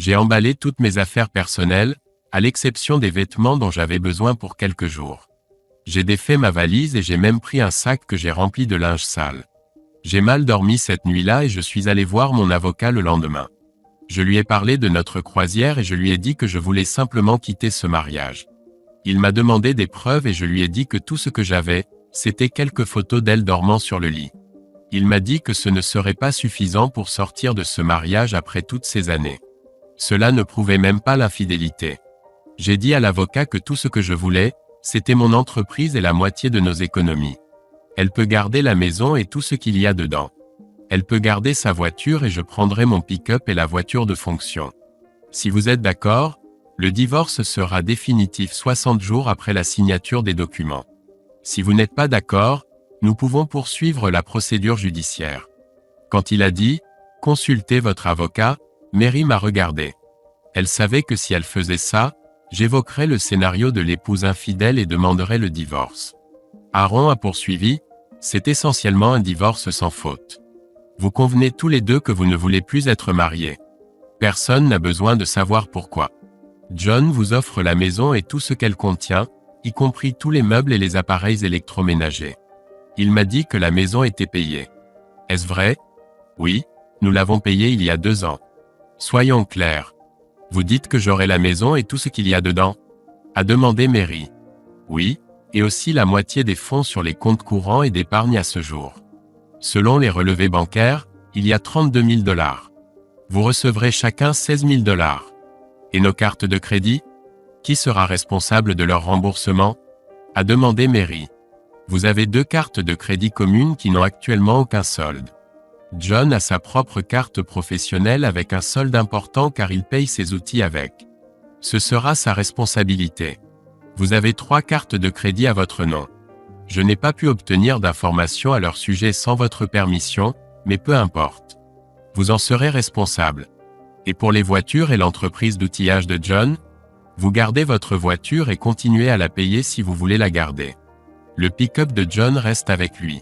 J'ai emballé toutes mes affaires personnelles, à l'exception des vêtements dont j'avais besoin pour quelques jours. J'ai défait ma valise et j'ai même pris un sac que j'ai rempli de linge sale. J'ai mal dormi cette nuit-là et je suis allé voir mon avocat le lendemain. Je lui ai parlé de notre croisière et je lui ai dit que je voulais simplement quitter ce mariage. Il m'a demandé des preuves et je lui ai dit que tout ce que j'avais, c'était quelques photos d'elle dormant sur le lit. Il m'a dit que ce ne serait pas suffisant pour sortir de ce mariage après toutes ces années. Cela ne prouvait même pas l'infidélité. J'ai dit à l'avocat que tout ce que je voulais, c'était mon entreprise et la moitié de nos économies. Elle peut garder la maison et tout ce qu'il y a dedans. Elle peut garder sa voiture et je prendrai mon pick-up et la voiture de fonction. Si vous êtes d'accord, le divorce sera définitif 60 jours après la signature des documents. Si vous n'êtes pas d'accord, nous pouvons poursuivre la procédure judiciaire. Quand il a dit « Consultez votre avocat », Mary m'a regardé. Elle savait que si elle faisait ça, j'évoquerais le scénario de l'épouse infidèle et demanderais le divorce. Aaron a poursuivi « C'est essentiellement un divorce sans faute. Vous convenez tous les deux que vous ne voulez plus être mariés. Personne n'a besoin de savoir pourquoi. John vous offre la maison et tout ce qu'elle contient, y compris tous les meubles et les appareils électroménagers. Il m'a dit que la maison était payée. Est-ce vrai? Oui, nous l'avons payée il y a 2 ans. Soyons clairs. Vous dites que j'aurai la maison et tout ce qu'il y a dedans? A demandé Mary. Oui, et aussi la moitié des fonds sur les comptes courants et d'épargne à ce jour. Selon les relevés bancaires, il y a 32 000 $. Vous recevrez chacun 16 000 $. Et nos cartes de crédit? Qui sera responsable de leur remboursement? A demandé Mary. Vous avez 2 cartes de crédit communes qui n'ont actuellement aucun solde. John a sa propre carte professionnelle avec un solde important car il paye ses outils avec. Ce sera sa responsabilité. Vous avez 3 cartes de crédit à votre nom. Je n'ai pas pu obtenir d'informations à leur sujet sans votre permission, mais peu importe. Vous en serez responsable. Et pour les voitures et l'entreprise d'outillage de John? Vous gardez votre voiture et continuez à la payer si vous voulez la garder. Le pick-up de John reste avec lui.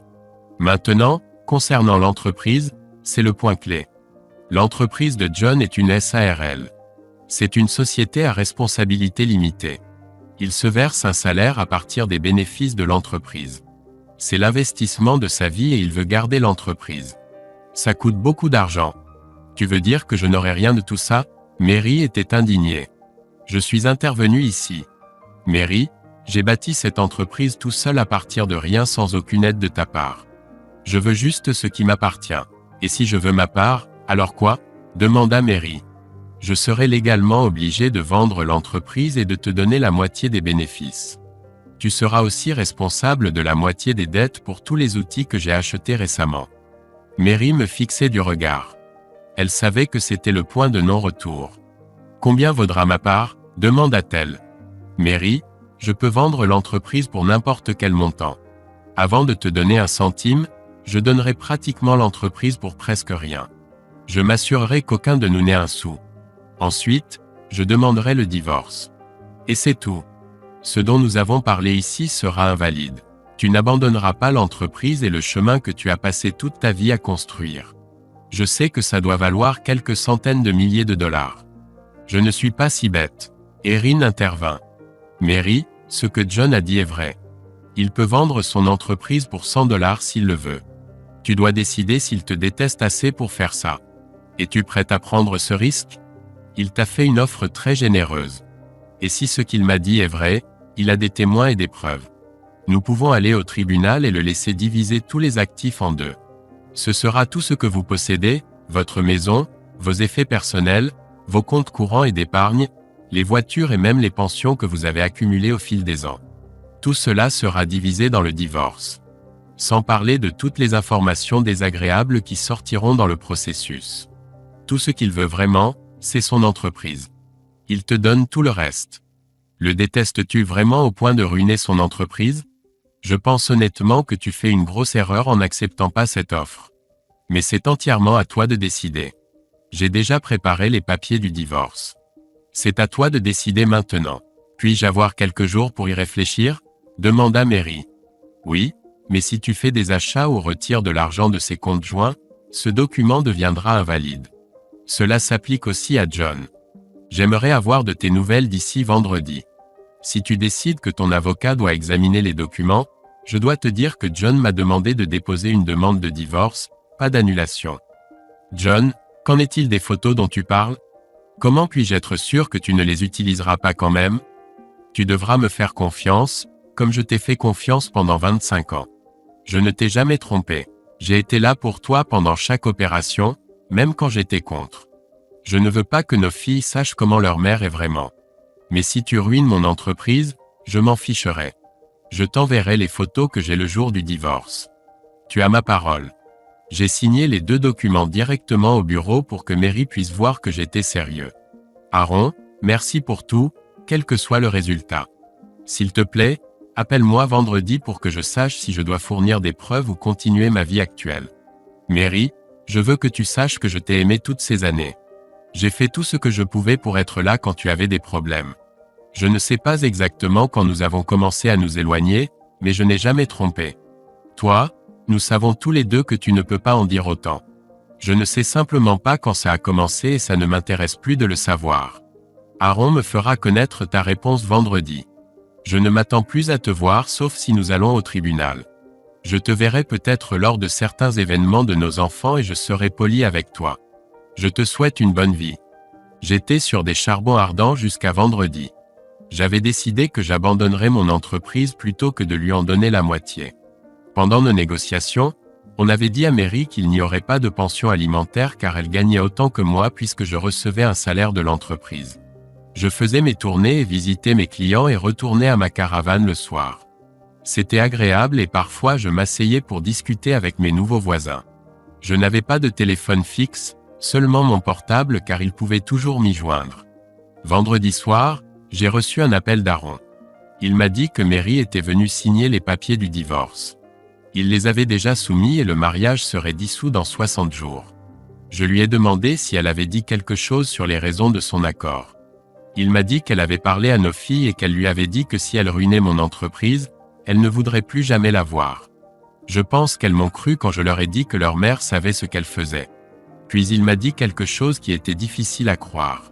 Maintenant, concernant l'entreprise, c'est le point clé. L'entreprise de John est une SARL. C'est une société à responsabilité limitée. Il se verse un salaire à partir des bénéfices de l'entreprise. C'est l'investissement de sa vie et il veut garder l'entreprise. Ça coûte beaucoup d'argent. Tu veux dire que je n'aurai rien de tout ça? Mary était indignée. Je suis intervenu ici. Mary, j'ai bâti cette entreprise tout seul à partir de rien sans aucune aide de ta part. Je veux juste ce qui m'appartient. Et si je veux ma part, alors quoi? Demanda Mary. Je serai légalement obligé de vendre l'entreprise et de te donner la moitié des bénéfices. Tu seras aussi responsable de la moitié des dettes pour tous les outils que j'ai achetés récemment. Mary me fixait du regard. Elle savait que c'était le point de non-retour. Combien vaudra ma part? Demanda-t-elle. Mary, je peux vendre l'entreprise pour n'importe quel montant. Avant de te donner un centime, je donnerai pratiquement l'entreprise pour presque rien. Je m'assurerai qu'aucun de nous n'ait un sou. Ensuite, je demanderai le divorce. Et c'est tout. Ce dont nous avons parlé ici sera invalide. Tu n'abandonneras pas l'entreprise et le chemin que tu as passé toute ta vie à construire. Je sais que ça doit valoir quelques centaines de milliers de dollars. Je ne suis pas si bête. Erin intervint. Mary, ce que John a dit est vrai. Il peut vendre son entreprise pour 100 $ s'il le veut. Tu dois décider s'il te déteste assez pour faire ça. Es-tu prête à prendre ce risque? Il t'a fait une offre très généreuse. Et si ce qu'il m'a dit est vrai, il a des témoins et des preuves. Nous pouvons aller au tribunal et le laisser diviser tous les actifs en 2. Ce sera tout ce que vous possédez, votre maison, vos effets personnels, vos comptes courants et d'épargne, les voitures et même les pensions que vous avez accumulées au fil des ans. Tout cela sera divisé dans le divorce. Sans parler de toutes les informations désagréables qui sortiront dans le processus. Tout ce qu'il veut vraiment, c'est son entreprise. Il te donne tout le reste. Le détestes-tu vraiment au point de ruiner son entreprise? Je pense honnêtement que tu fais une grosse erreur en n'acceptant pas cette offre. Mais c'est entièrement à toi de décider. J'ai déjà préparé les papiers du divorce. C'est à toi de décider maintenant. Puis-je avoir quelques jours pour y réfléchir? Demanda Mary. Oui, mais si tu fais des achats ou retires de l'argent de ces comptes joints, ce document deviendra invalide. Cela s'applique aussi à John. J'aimerais avoir de tes nouvelles d'ici vendredi. Si tu décides que ton avocat doit examiner les documents, je dois te dire que John m'a demandé de déposer une demande de divorce, pas d'annulation. John, qu'en est-il des photos dont tu parles? Comment puis-je être sûr que tu ne les utiliseras pas quand même? Tu devras me faire confiance, comme je t'ai fait confiance pendant 25 ans. Je ne t'ai jamais trompé. J'ai été là pour toi pendant chaque opération, même quand j'étais contre. Je ne veux pas que nos filles sachent comment leur mère est vraiment. Mais si tu ruines mon entreprise, je m'en ficherai. Je t'enverrai les photos que j'ai le jour du divorce. Tu as ma parole. J'ai signé les 2 documents directement au bureau pour que Mary puisse voir que j'étais sérieux. Aaron, merci pour tout, quel que soit le résultat. S'il te plaît, appelle-moi vendredi pour que je sache si je dois fournir des preuves ou continuer ma vie actuelle. Mary, je veux que tu saches que je t'ai aimé toutes ces années. J'ai fait tout ce que je pouvais pour être là quand tu avais des problèmes. Je ne sais pas exactement quand nous avons commencé à nous éloigner, mais je n'ai jamais trompé. Toi, nous savons tous les deux que tu ne peux pas en dire autant. Je ne sais simplement pas quand ça a commencé et ça ne m'intéresse plus de le savoir. Aaron me fera connaître ta réponse vendredi. Je ne m'attends plus à te voir sauf si nous allons au tribunal. Je te verrai peut-être lors de certains événements de nos enfants et je serai poli avec toi. Je te souhaite une bonne vie. J'étais sur des charbons ardents jusqu'à vendredi. J'avais décidé que j'abandonnerais mon entreprise plutôt que de lui en donner la moitié. Pendant nos négociations, on avait dit à Mary qu'il n'y aurait pas de pension alimentaire car elle gagnait autant que moi puisque je recevais un salaire de l'entreprise. Je faisais mes tournées et visitais mes clients et retournais à ma caravane le soir. C'était agréable et parfois je m'asseyais pour discuter avec mes nouveaux voisins. Je n'avais pas de téléphone fixe, seulement mon portable car il pouvait toujours m'y joindre. Vendredi soir, j'ai reçu un appel d'Aaron. Il m'a dit que Mary était venue signer les papiers du divorce. Il les avait déjà soumis et le mariage serait dissous dans 60 jours. Je lui ai demandé si elle avait dit quelque chose sur les raisons de son accord. Il m'a dit qu'elle avait parlé à nos filles et qu'elle lui avait dit que si elle ruinait mon entreprise, elle ne voudrait plus jamais la voir. Je pense qu'elles m'ont cru quand je leur ai dit que leur mère savait ce qu'elle faisait. Puis il m'a dit quelque chose qui était difficile à croire.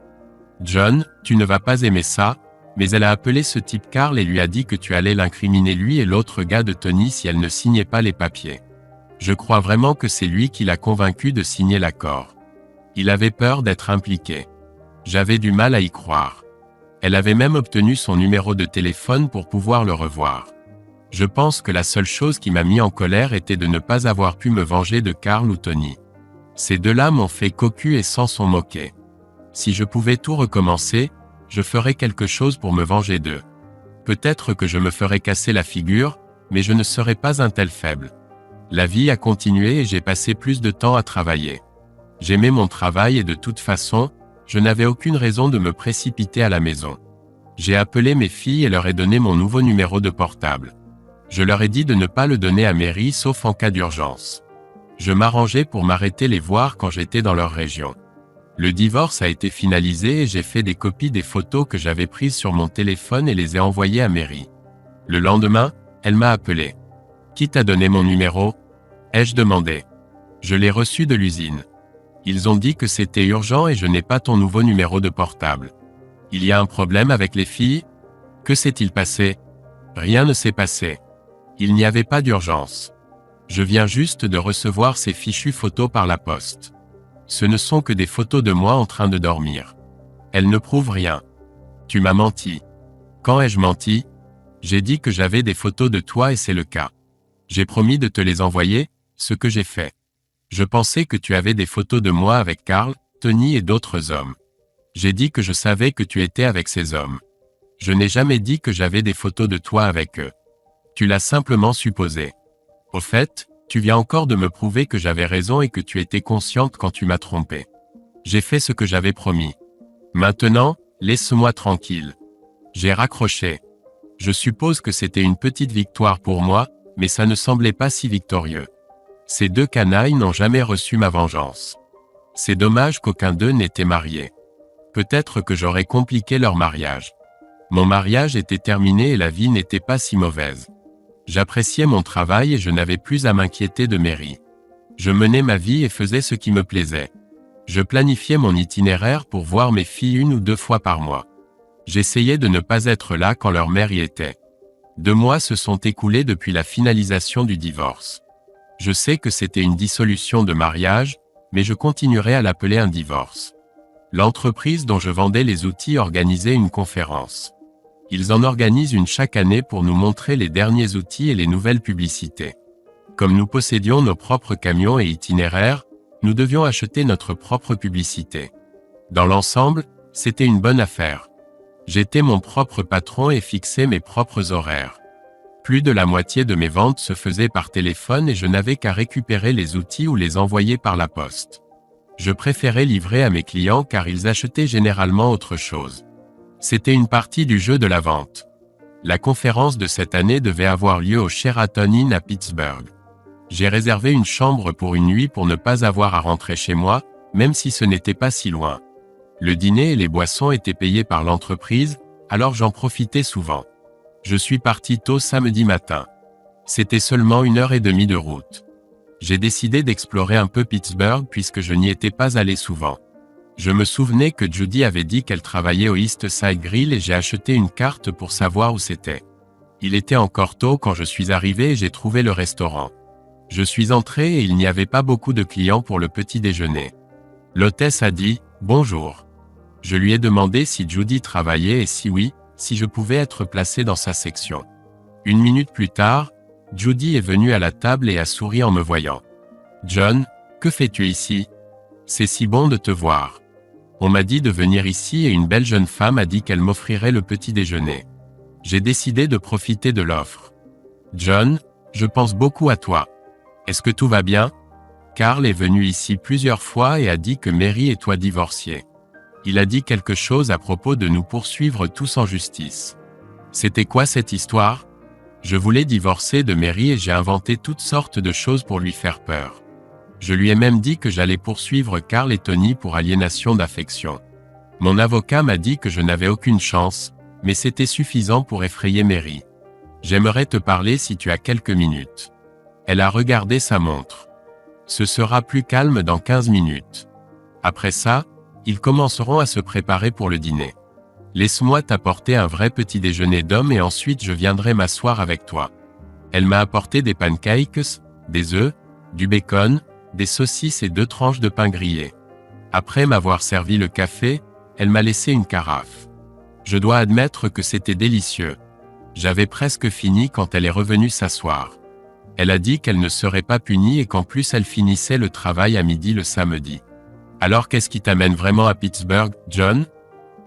John, tu ne vas pas aimer ça, mais elle a appelé ce type Carl et lui a dit que tu allais l'incriminer lui et l'autre gars de Tony si elle ne signait pas les papiers. Je crois vraiment que c'est lui qui l'a convaincu de signer l'accord. Il avait peur d'être impliqué. J'avais du mal à y croire. Elle avait même obtenu son numéro de téléphone pour pouvoir le revoir. Je pense que la seule chose qui m'a mis en colère était de ne pas avoir pu me venger de Carl ou Tony. Ces deux-là m'ont fait cocu et s'en sont moqués. Si je pouvais tout recommencer, je ferais quelque chose pour me venger d'eux. Peut-être que je me ferais casser la figure, mais je ne serais pas un tel faible. La vie a continué et j'ai passé plus de temps à travailler. J'aimais mon travail et de toute façon, je n'avais aucune raison de me précipiter à la maison. J'ai appelé mes filles et leur ai donné mon nouveau numéro de portable. Je leur ai dit de ne pas le donner à Mary sauf en cas d'urgence. Je m'arrangeais pour m'arrêter les voir quand j'étais dans leur région. Le divorce a été finalisé et j'ai fait des copies des photos que j'avais prises sur mon téléphone et les ai envoyées à Mary. Le lendemain, elle m'a appelé. Qui t'a donné mon numéro? Ai-je demandé. Je l'ai reçu de l'usine. Ils ont dit que c'était urgent et je n'ai pas ton nouveau numéro de portable. Il y a un problème avec les filles? Que s'est-il passé? Rien ne s'est passé. Il n'y avait pas d'urgence. Je viens juste de recevoir ces fichues photos par la poste. Ce ne sont que des photos de moi en train de dormir. Elles ne prouvent rien. Tu m'as menti. Quand ai-je menti? J'ai dit que j'avais des photos de toi et c'est le cas. J'ai promis de te les envoyer, ce que j'ai fait. Je pensais que tu avais des photos de moi avec Carl, Tony et d'autres hommes. J'ai dit que je savais que tu étais avec ces hommes. Je n'ai jamais dit que j'avais des photos de toi avec eux. Tu l'as simplement supposé. Au fait, tu viens encore de me prouver que j'avais raison et que tu étais consciente quand tu m'as trompé. J'ai fait ce que j'avais promis. Maintenant, laisse-moi tranquille. J'ai raccroché. Je suppose que c'était une petite victoire pour moi, mais ça ne semblait pas si victorieux. Ces deux canailles n'ont jamais reçu ma vengeance. C'est dommage qu'aucun d'eux n'était marié. Peut-être que j'aurais compliqué leur mariage. Mon mariage était terminé et la vie n'était pas si mauvaise. J'appréciais mon travail et je n'avais plus à m'inquiéter de Mary. Je menais ma vie et faisais ce qui me plaisait. Je planifiais mon itinéraire pour voir mes filles 1 ou 2 fois par mois. J'essayais de ne pas être là quand leur mère y était. 2 mois se sont écoulés depuis la finalisation du divorce. Je sais que c'était une dissolution de mariage, mais je continuerai à l'appeler un divorce. L'entreprise dont je vendais les outils organisait une conférence. Ils en organisent une chaque année pour nous montrer les derniers outils et les nouvelles publicités. Comme nous possédions nos propres camions et itinéraires, nous devions acheter notre propre publicité. Dans l'ensemble, c'était une bonne affaire. J'étais mon propre patron et fixais mes propres horaires. Plus de la moitié de mes ventes se faisaient par téléphone et je n'avais qu'à récupérer les outils ou les envoyer par la poste. Je préférais livrer à mes clients car ils achetaient généralement autre chose. C'était une partie du jeu de la vente. La conférence de cette année devait avoir lieu au Sheraton Inn à Pittsburgh. J'ai réservé une chambre pour une nuit pour ne pas avoir à rentrer chez moi, même si ce n'était pas si loin. Le dîner et les boissons étaient payés par l'entreprise, alors j'en profitais souvent. Je suis parti tôt samedi matin. C'était seulement 1h30 de route. J'ai décidé d'explorer un peu Pittsburgh puisque je n'y étais pas allé souvent. Je me souvenais que Judy avait dit qu'elle travaillait au East Side Grill et j'ai acheté une carte pour savoir où c'était. Il était encore tôt quand je suis arrivé et j'ai trouvé le restaurant. Je suis entré et il n'y avait pas beaucoup de clients pour le petit déjeuner. L'hôtesse a dit « Bonjour ». Je lui ai demandé si Judy travaillait et si oui, si je pouvais être placé dans sa section. 1 minute plus tard, Judy est venue à la table et a souri en me voyant. « John, que fais-tu ici? C'est si bon de te voir. On m'a dit de venir ici et une belle jeune femme a dit qu'elle m'offrirait le petit déjeuner. J'ai décidé de profiter de l'offre. John, je pense beaucoup à toi. Est-ce que tout va bien? Carl est venu ici plusieurs fois et a dit que Mary et toi divorciez. Il a dit quelque chose à propos de nous poursuivre tous en justice. C'était quoi cette histoire? Je voulais divorcer de Mary et j'ai inventé toutes sortes de choses pour lui faire peur. Je lui ai même dit que j'allais poursuivre Carl et Tony pour aliénation d'affection. Mon avocat m'a dit que je n'avais aucune chance, mais c'était suffisant pour effrayer Mary. J'aimerais te parler si tu as quelques minutes. Elle a regardé sa montre. Ce sera plus calme dans 15 minutes. Après ça, ils commenceront à se préparer pour le dîner. Laisse-moi t'apporter un vrai petit déjeuner d'homme et ensuite je viendrai m'asseoir avec toi. Elle m'a apporté des pancakes, des œufs, du bacon, des saucisses et 2 tranches de pain grillé. Après m'avoir servi le café, elle m'a laissé une carafe. Je dois admettre que c'était délicieux. J'avais presque fini quand elle est revenue s'asseoir. Elle a dit qu'elle ne serait pas punie et qu'en plus elle finissait le travail à midi le samedi. Alors qu'est-ce qui t'amène vraiment à Pittsburgh, John?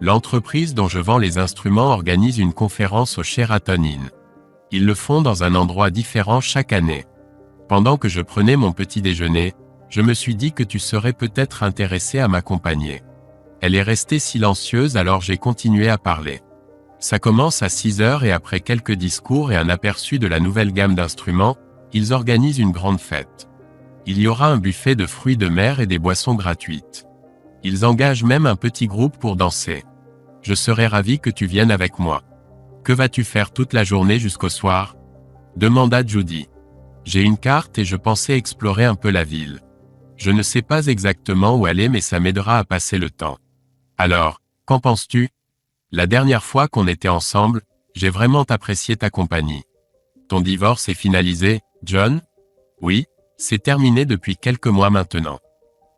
L'entreprise dont je vends les instruments organise une conférence au Sheraton Inn. Ils le font dans un endroit différent chaque année. Pendant que je prenais mon petit déjeuner, je me suis dit que tu serais peut-être intéressé à m'accompagner. Elle est restée silencieuse alors j'ai continué à parler. Ça commence à 6h et après quelques discours et un aperçu de la nouvelle gamme d'instruments, ils organisent une grande fête. Il y aura un buffet de fruits de mer et des boissons gratuites. Ils engagent même un petit groupe pour danser. Je serais ravi que tu viennes avec moi. Que vas-tu faire toute la journée jusqu'au soir? Demanda Judy. J'ai une carte et je pensais explorer un peu la ville. Je ne sais pas exactement où aller mais ça m'aidera à passer le temps. Alors, qu'en penses-tu? La dernière fois qu'on était ensemble, j'ai vraiment apprécié ta compagnie. Ton divorce est finalisé, John? Oui, c'est terminé depuis quelques mois maintenant.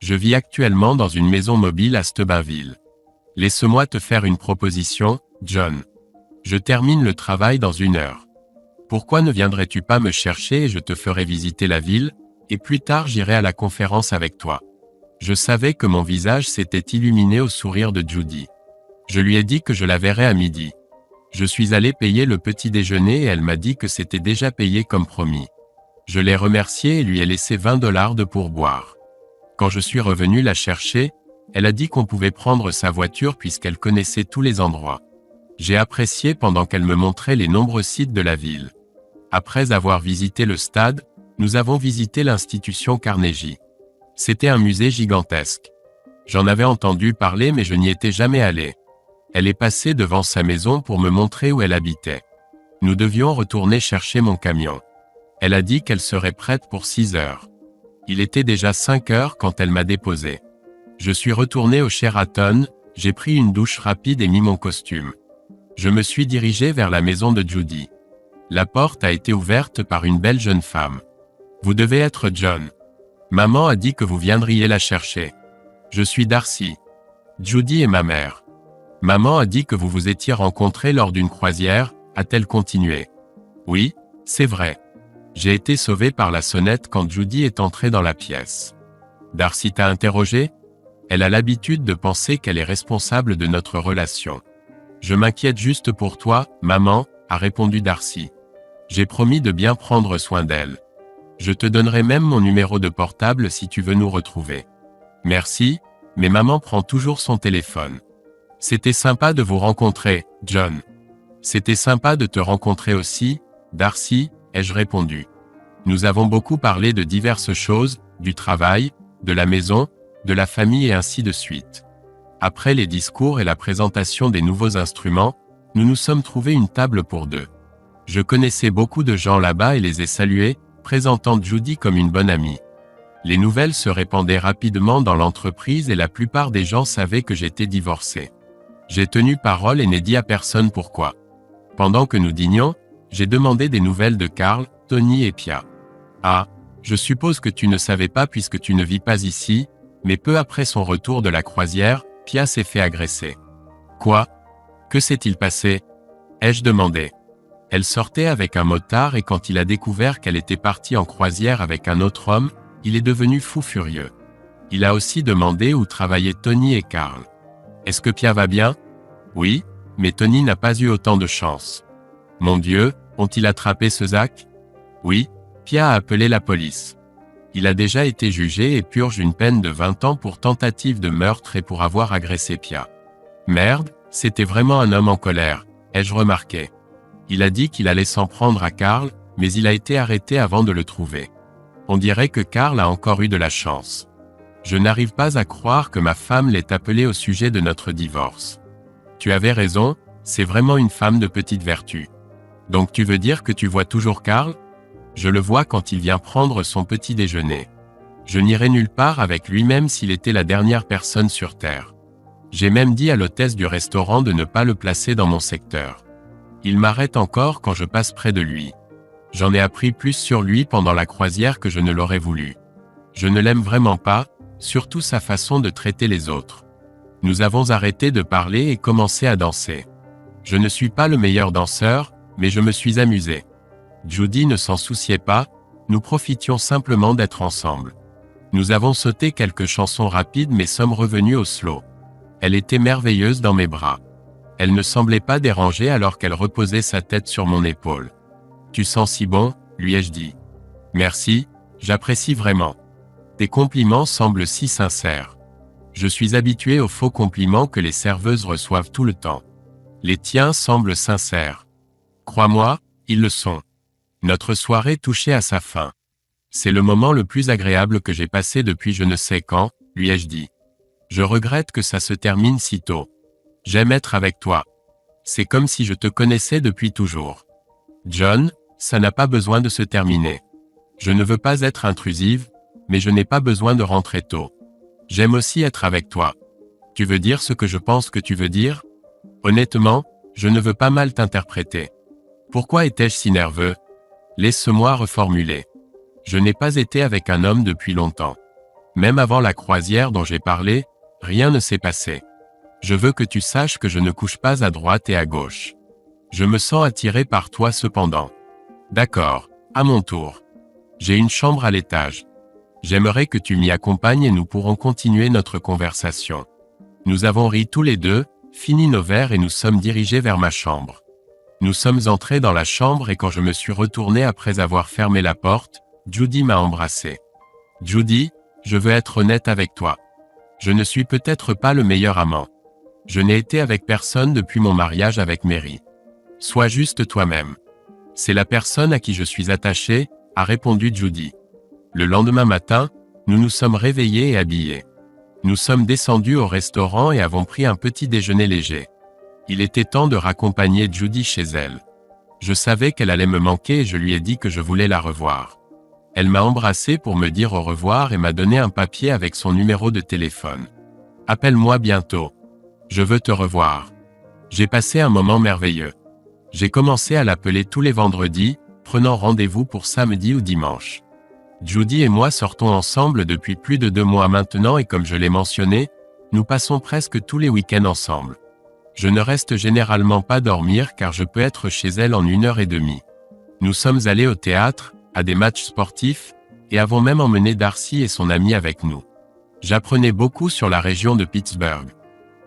Je vis actuellement dans une maison mobile à Steubenville. Laisse-moi te faire une proposition, John. Je termine le travail dans 1 heure. Pourquoi ne viendrais-tu pas me chercher et je te ferai visiter la ville, et plus tard j'irai à la conférence avec toi. Je savais que mon visage s'était illuminé au sourire de Judy. Je lui ai dit que je la verrais à midi. Je suis allé payer le petit déjeuner et elle m'a dit que c'était déjà payé comme promis. Je l'ai remerciée et lui ai laissé $20 de pourboire. Quand je suis revenu la chercher, elle a dit qu'on pouvait prendre sa voiture puisqu'elle connaissait tous les endroits. J'ai apprécié pendant qu'elle me montrait les nombreux sites de la ville. Après avoir visité le stade, nous avons visité l'institution Carnegie. C'était un musée gigantesque. J'en avais entendu parler mais je n'y étais jamais allé. Elle est passée devant sa maison pour me montrer où elle habitait. Nous devions retourner chercher mon camion. Elle a dit qu'elle serait prête pour 6 heures. Il était déjà 5 heures quand elle m'a déposé. Je suis retourné au Sheraton, j'ai pris une douche rapide et mis mon costume. Je me suis dirigé vers la maison de Judy. La porte a été ouverte par une belle jeune femme. Vous devez être John. Maman a dit que vous viendriez la chercher. Je suis Darcy. Judy est ma mère. Maman a dit que vous vous étiez rencontrés lors d'une croisière, a-t-elle continué. Oui, c'est vrai. J'ai été sauvé par la sonnette quand Judy est entrée dans la pièce. Darcy t'a interrogé? Elle a l'habitude de penser qu'elle est responsable de notre relation. Je m'inquiète juste pour toi, maman, a répondu Darcy. J'ai promis de bien prendre soin d'elle. Je te donnerai même mon numéro de portable si tu veux nous retrouver. Merci, mais maman prend toujours son téléphone. C'était sympa de vous rencontrer, John. C'était sympa de te rencontrer aussi, Darcy, ai-je répondu. Nous avons beaucoup parlé de diverses choses, du travail, de la maison, de la famille et ainsi de suite. Après les discours et la présentation des nouveaux instruments, nous nous sommes trouvés une table pour deux. Je connaissais beaucoup de gens là-bas et les ai salués, présentant Judy comme une bonne amie. Les nouvelles se répandaient rapidement dans l'entreprise et la plupart des gens savaient que j'étais divorcé. J'ai tenu parole et n'ai dit à personne pourquoi. Pendant que nous dînions, j'ai demandé des nouvelles de Carl, Tony et Pia. Ah, je suppose que tu ne savais pas puisque tu ne vis pas ici, mais peu après son retour de la croisière, Pia s'est fait agresser. Quoi? Que s'est-il passé? Ai-je demandé. Elle sortait avec un motard et quand il a découvert qu'elle était partie en croisière avec un autre homme, il est devenu fou furieux. Il a aussi demandé où travaillaient Tony et Carl. Est-ce que Pia va bien? Oui, mais Tony n'a pas eu autant de chance. Mon Dieu, ont-ils attrapé ce Zach? Oui, Pia a appelé la police. Il a déjà été jugé et purge une peine de 20 ans pour tentative de meurtre et pour avoir agressé Pia. Merde, c'était vraiment un homme en colère, ai-je remarqué. Il a dit qu'il allait s'en prendre à Carl, mais il a été arrêté avant de le trouver. On dirait que Carl a encore eu de la chance. Je n'arrive pas à croire que ma femme l'ait appelé au sujet de notre divorce. Tu avais raison, c'est vraiment une femme de petite vertu. Donc tu veux dire que tu vois toujours Carl? Je le vois quand il vient prendre son petit déjeuner. Je n'irai nulle part avec lui même s'il était la dernière personne sur Terre. J'ai même dit à l'hôtesse du restaurant de ne pas le placer dans mon secteur. Il m'arrête encore quand je passe près de lui. J'en ai appris plus sur lui pendant la croisière que je ne l'aurais voulu. Je ne l'aime vraiment pas, surtout sa façon de traiter les autres. Nous avons arrêté de parler et commencé à danser. Je ne suis pas le meilleur danseur, mais je me suis amusé. Judy ne s'en souciait pas, nous profitions simplement d'être ensemble. Nous avons sauté quelques chansons rapides mais sommes revenus au slow. Elle était merveilleuse dans mes bras. Elle ne semblait pas dérangée alors qu'elle reposait sa tête sur mon épaule. Tu sens si bon, lui ai-je dit. Merci, j'apprécie vraiment. Tes compliments semblent si sincères. Je suis habitué aux faux compliments que les serveuses reçoivent tout le temps. Les tiens semblent sincères. Crois-moi, ils le sont. Notre soirée touchait à sa fin. C'est le moment le plus agréable que j'ai passé depuis je ne sais quand, lui ai-je dit. Je regrette que ça se termine si tôt. J'aime être avec toi. C'est comme si je te connaissais depuis toujours. John, ça n'a pas besoin de se terminer. Je ne veux pas être intrusive, mais je n'ai pas besoin de rentrer tôt. J'aime aussi être avec toi. Tu veux dire ce que je pense que tu veux dire? Honnêtement, je ne veux pas mal t'interpréter. Pourquoi étais-je si nerveux? Laisse-moi reformuler. Je n'ai pas été avec un homme depuis longtemps. Même avant la croisière dont j'ai parlé, rien ne s'est passé. Je veux que tu saches que je ne couche pas à droite et à gauche. Je me sens attiré par toi cependant. D'accord, à mon tour. J'ai une chambre à l'étage. J'aimerais que tu m'y accompagnes et nous pourrons continuer notre conversation. Nous avons ri tous les deux, fini nos verres et nous sommes dirigés vers ma chambre. Nous sommes entrés dans la chambre et quand je me suis retourné après avoir fermé la porte, Judy m'a embrassé. Judy, je veux être honnête avec toi. Je ne suis peut-être pas le meilleur amant. Je n'ai été avec personne depuis mon mariage avec Mary. Sois juste toi-même. C'est la personne à qui je suis attaché, a répondu Judy. Le lendemain matin, nous nous sommes réveillés et habillés. Nous sommes descendus au restaurant et avons pris un petit déjeuner léger. Il était temps de raccompagner Judy chez elle. Je savais qu'elle allait me manquer et je lui ai dit que je voulais la revoir. Elle m'a embrassé pour me dire au revoir et m'a donné un papier avec son numéro de téléphone. Appelle-moi bientôt. Je veux te revoir. J'ai passé un moment merveilleux. J'ai commencé à l'appeler tous les vendredis, prenant rendez-vous pour samedi ou dimanche. Judy et moi sortons ensemble depuis plus de 2 mois maintenant et comme je l'ai mentionné, nous passons presque tous les week-ends ensemble. Je ne reste généralement pas dormir car je peux être chez elle en 1h30. Nous sommes allés au théâtre, à des matchs sportifs, et avons même emmené Darcy et son ami avec nous. J'apprenais beaucoup sur la région de Pittsburgh.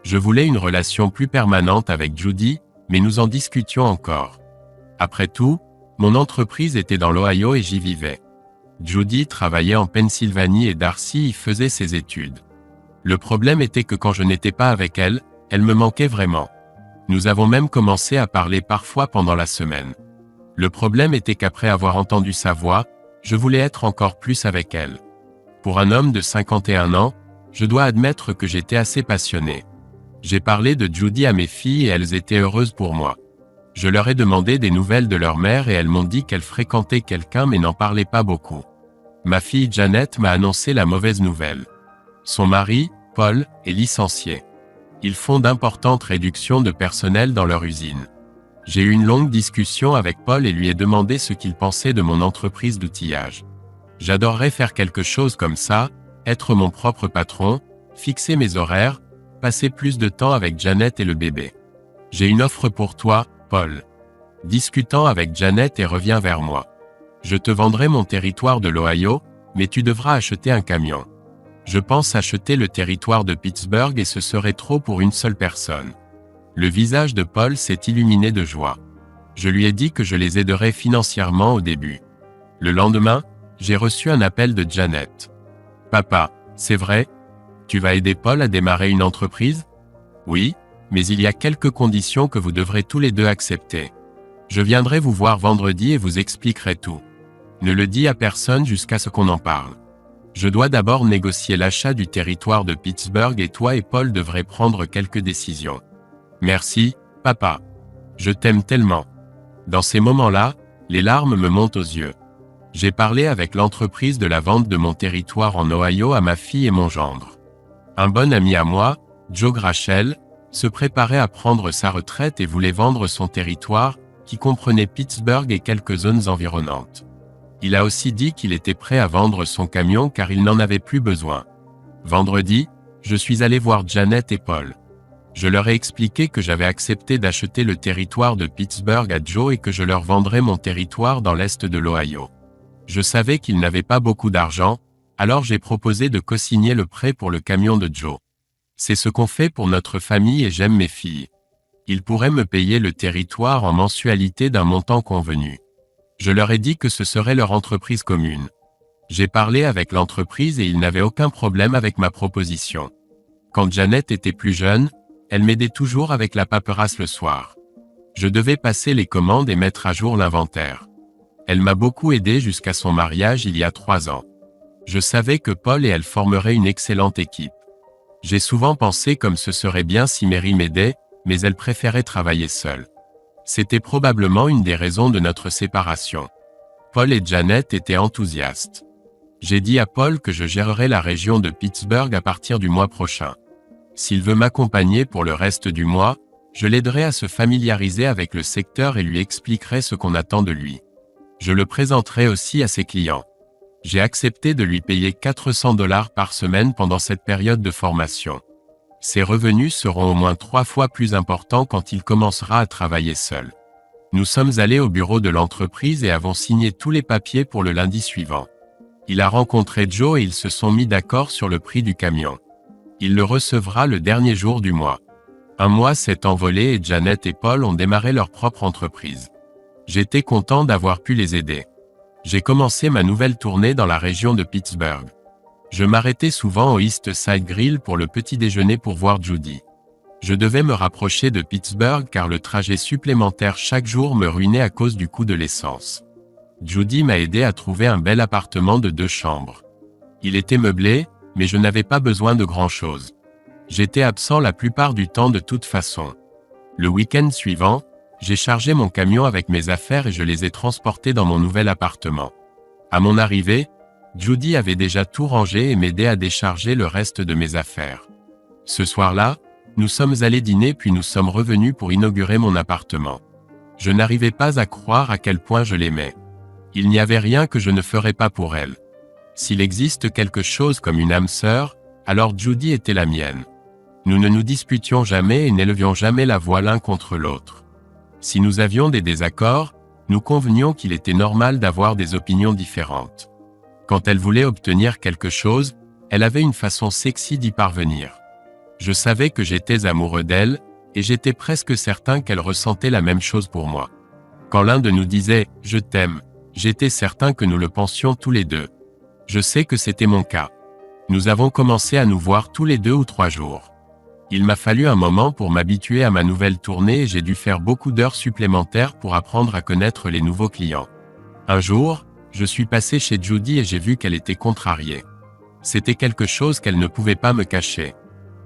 Je voulais une relation plus permanente avec Judy, mais nous en discutions encore. Après tout, mon entreprise était dans l'Ohio et j'y vivais. Judy travaillait en Pennsylvanie et Darcy y faisait ses études. Le problème était que quand je n'étais pas avec elle, elle me manquait vraiment. Nous avons même commencé à parler parfois pendant la semaine. Le problème était qu'après avoir entendu sa voix, je voulais être encore plus avec elle. Pour un homme de 51 ans, je dois admettre que j'étais assez passionné. J'ai parlé de Judy à mes filles et elles étaient heureuses pour moi. Je leur ai demandé des nouvelles de leur mère et elles m'ont dit qu'elles fréquentaient quelqu'un mais n'en parlaient pas beaucoup. Ma fille Janet m'a annoncé la mauvaise nouvelle. Son mari, Paul, est licencié. Ils font d'importantes réductions de personnel dans leur usine. J'ai eu une longue discussion avec Paul et lui ai demandé ce qu'il pensait de mon entreprise d'outillage. J'adorerais faire quelque chose comme ça, être mon propre patron, fixer mes horaires, passer plus de temps avec Janet et le bébé. J'ai une offre pour toi, Paul. Discutant avec Janet et reviens vers moi. Je te vendrai mon territoire de l'Ohio, mais tu devras acheter un camion. Je pense acheter le territoire de Pittsburgh et ce serait trop pour une seule personne. Le visage de Paul s'est illuminé de joie. Je lui ai dit que je les aiderais financièrement au début. Le lendemain, j'ai reçu un appel de Janet. Papa, c'est vrai? Tu vas aider Paul à démarrer une entreprise? Oui, mais il y a quelques conditions que vous devrez tous les deux accepter. Je viendrai vous voir vendredi et vous expliquerai tout. Ne le dis à personne jusqu'à ce qu'on en parle. Je dois d'abord négocier l'achat du territoire de Pittsburgh et toi et Paul devrez prendre quelques décisions. Merci, papa. Je t'aime tellement. Dans ces moments-là, les larmes me montent aux yeux. J'ai parlé avec l'entreprise de la vente de mon territoire en Ohio à ma fille et mon gendre. Un bon ami à moi, Joe Grachel, se préparait à prendre sa retraite et voulait vendre son territoire, qui comprenait Pittsburgh et quelques zones environnantes. Il a aussi dit qu'il était prêt à vendre son camion car il n'en avait plus besoin. Vendredi, je suis allé voir Janet et Paul. Je leur ai expliqué que j'avais accepté d'acheter le territoire de Pittsburgh à Joe et que je leur vendrais mon territoire dans l'est de l'Ohio. Je savais qu'ils n'avaient pas beaucoup d'argent, alors j'ai proposé de co-signer le prêt pour le camion de Joe. C'est ce qu'on fait pour notre famille et j'aime mes filles. Ils pourraient me payer le territoire en mensualité d'un montant convenu. Je leur ai dit que ce serait leur entreprise commune. J'ai parlé avec l'entreprise et ils n'avaient aucun problème avec ma proposition. Quand Janet était plus jeune, elle m'aidait toujours avec la paperasse le soir. Je devais passer les commandes et mettre à jour l'inventaire. Elle m'a beaucoup aidé jusqu'à son mariage il y a 3 ans. Je savais que Paul et elle formeraient une excellente équipe. J'ai souvent pensé comme ce serait bien si Mary m'aidait, mais elle préférait travailler seule. C'était probablement une des raisons de notre séparation. Paul et Janet étaient enthousiastes. J'ai dit à Paul que je gérerais la région de Pittsburgh à partir du mois prochain. S'il veut m'accompagner pour le reste du mois, je l'aiderai à se familiariser avec le secteur et lui expliquerai ce qu'on attend de lui. Je le présenterai aussi à ses clients. J'ai accepté de lui payer $400 par semaine pendant cette période de formation. Ses revenus seront au moins 3 fois plus importants quand il commencera à travailler seul. Nous sommes allés au bureau de l'entreprise et avons signé tous les papiers pour le lundi suivant. Il a rencontré Joe et ils se sont mis d'accord sur le prix du camion. Il le recevra le dernier jour du mois. Un mois s'est envolé et Janet et Paul ont démarré leur propre entreprise. J'étais content d'avoir pu les aider. J'ai commencé ma nouvelle tournée dans la région de Pittsburgh. Je m'arrêtais souvent au East Side Grill pour le petit déjeuner pour voir Judy. Je devais me rapprocher de Pittsburgh car le trajet supplémentaire chaque jour me ruinait à cause du coût de l'essence. Judy m'a aidé à trouver un bel appartement de 2 chambres. Il était meublé, mais je n'avais pas besoin de grand-chose. J'étais absent la plupart du temps de toute façon. Le week-end suivant, j'ai chargé mon camion avec mes affaires et je les ai transportées dans mon nouvel appartement. À mon arrivée, Judy avait déjà tout rangé et m'aidait à décharger le reste de mes affaires. Ce soir-là, nous sommes allés dîner puis nous sommes revenus pour inaugurer mon appartement. Je n'arrivais pas à croire à quel point je l'aimais. Il n'y avait rien que je ne ferais pas pour elle. S'il existe quelque chose comme une âme sœur, alors Judy était la mienne. Nous ne nous disputions jamais et n'élevions jamais la voix l'un contre l'autre. Si nous avions des désaccords, nous convenions qu'il était normal d'avoir des opinions différentes. Quand elle voulait obtenir quelque chose, elle avait une façon sexy d'y parvenir. Je savais que j'étais amoureux d'elle, et j'étais presque certain qu'elle ressentait la même chose pour moi. Quand l'un de nous disait « je t'aime », j'étais certain que nous le pensions tous les deux. Je sais que c'était mon cas. Nous avons commencé à nous voir tous les 2 ou 3 jours. Il m'a fallu un moment pour m'habituer à ma nouvelle tournée et j'ai dû faire beaucoup d'heures supplémentaires pour apprendre à connaître les nouveaux clients. Un jour, je suis passé chez Judy et j'ai vu qu'elle était contrariée. C'était quelque chose qu'elle ne pouvait pas me cacher.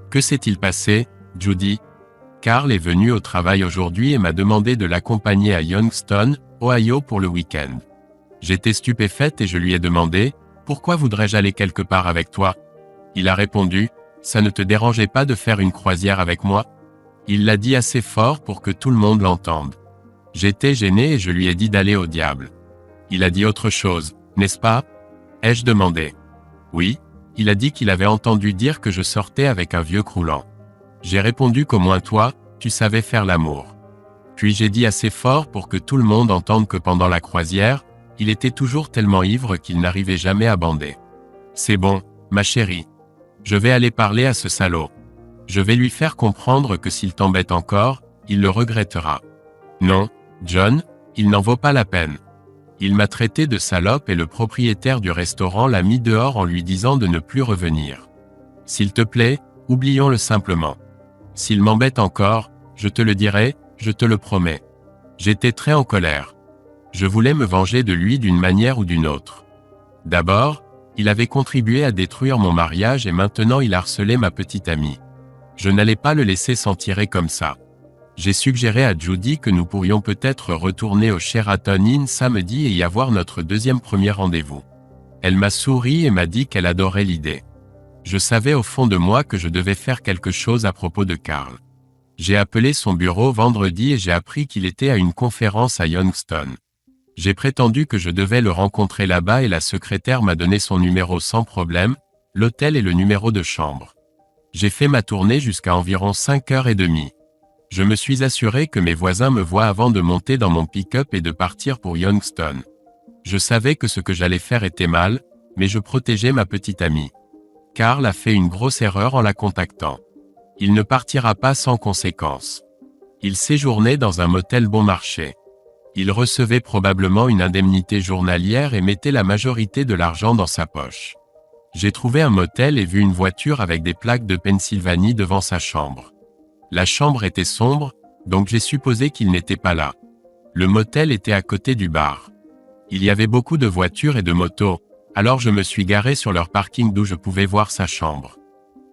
Que s'est-il passé, Judy? Carl est venu au travail aujourd'hui et m'a demandé de l'accompagner à Youngstown, Ohio pour le week-end. J'étais stupéfaite et je lui ai demandé « Pourquoi voudrais-je aller quelque part avec toi ?» Il a répondu « Ça ne te dérangeait pas de faire une croisière avec moi ?» Il l'a dit assez fort pour que tout le monde l'entende. J'étais gêné et je lui ai dit d'aller au diable. Il a dit autre chose, n'est-ce pas? Ai-je demandé. Oui, il a dit qu'il avait entendu dire que je sortais avec un vieux croulant. J'ai répondu qu'au moins toi, tu savais faire l'amour. Puis j'ai dit assez fort pour que tout le monde entende que pendant la croisière, il était toujours tellement ivre qu'il n'arrivait jamais à bander. C'est bon, ma chérie. Je vais aller parler à ce salaud. Je vais lui faire comprendre que s'il t'embête encore, il le regrettera. Non, John, il n'en vaut pas la peine. Il m'a traité de salope et le propriétaire du restaurant l'a mis dehors en lui disant de ne plus revenir. S'il te plaît, oublions-le simplement. S'il m'embête encore, je te le dirai, je te le promets. J'étais très en colère. Je voulais me venger de lui d'une manière ou d'une autre. D'abord, il avait contribué à détruire mon mariage et maintenant il harcelait ma petite amie. Je n'allais pas le laisser s'en tirer comme ça. J'ai suggéré à Judy que nous pourrions peut-être retourner au Sheraton Inn samedi et y avoir notre deuxième premier rendez-vous. Elle m'a souri et m'a dit qu'elle adorait l'idée. Je savais au fond de moi que je devais faire quelque chose à propos de Carl. J'ai appelé son bureau vendredi et j'ai appris qu'il était à une conférence à Youngstown. J'ai prétendu que je devais le rencontrer là-bas et la secrétaire m'a donné son numéro sans problème, l'hôtel et le numéro de chambre. J'ai fait ma tournée jusqu'à environ 5h30. Je me suis assuré que mes voisins me voient avant de monter dans mon pick-up et de partir pour Youngstown. Je savais que ce que j'allais faire était mal, mais je protégeais ma petite amie. Carl a fait une grosse erreur en la contactant. Il ne partira pas sans conséquence. Il séjournait dans un motel bon marché. Il recevait probablement une indemnité journalière et mettait la majorité de l'argent dans sa poche. J'ai trouvé un motel et vu une voiture avec des plaques de Pennsylvanie devant sa chambre. La chambre était sombre, donc j'ai supposé qu'il n'était pas là. Le motel était à côté du bar. Il y avait beaucoup de voitures et de motos, alors je me suis garé sur leur parking d'où je pouvais voir sa chambre.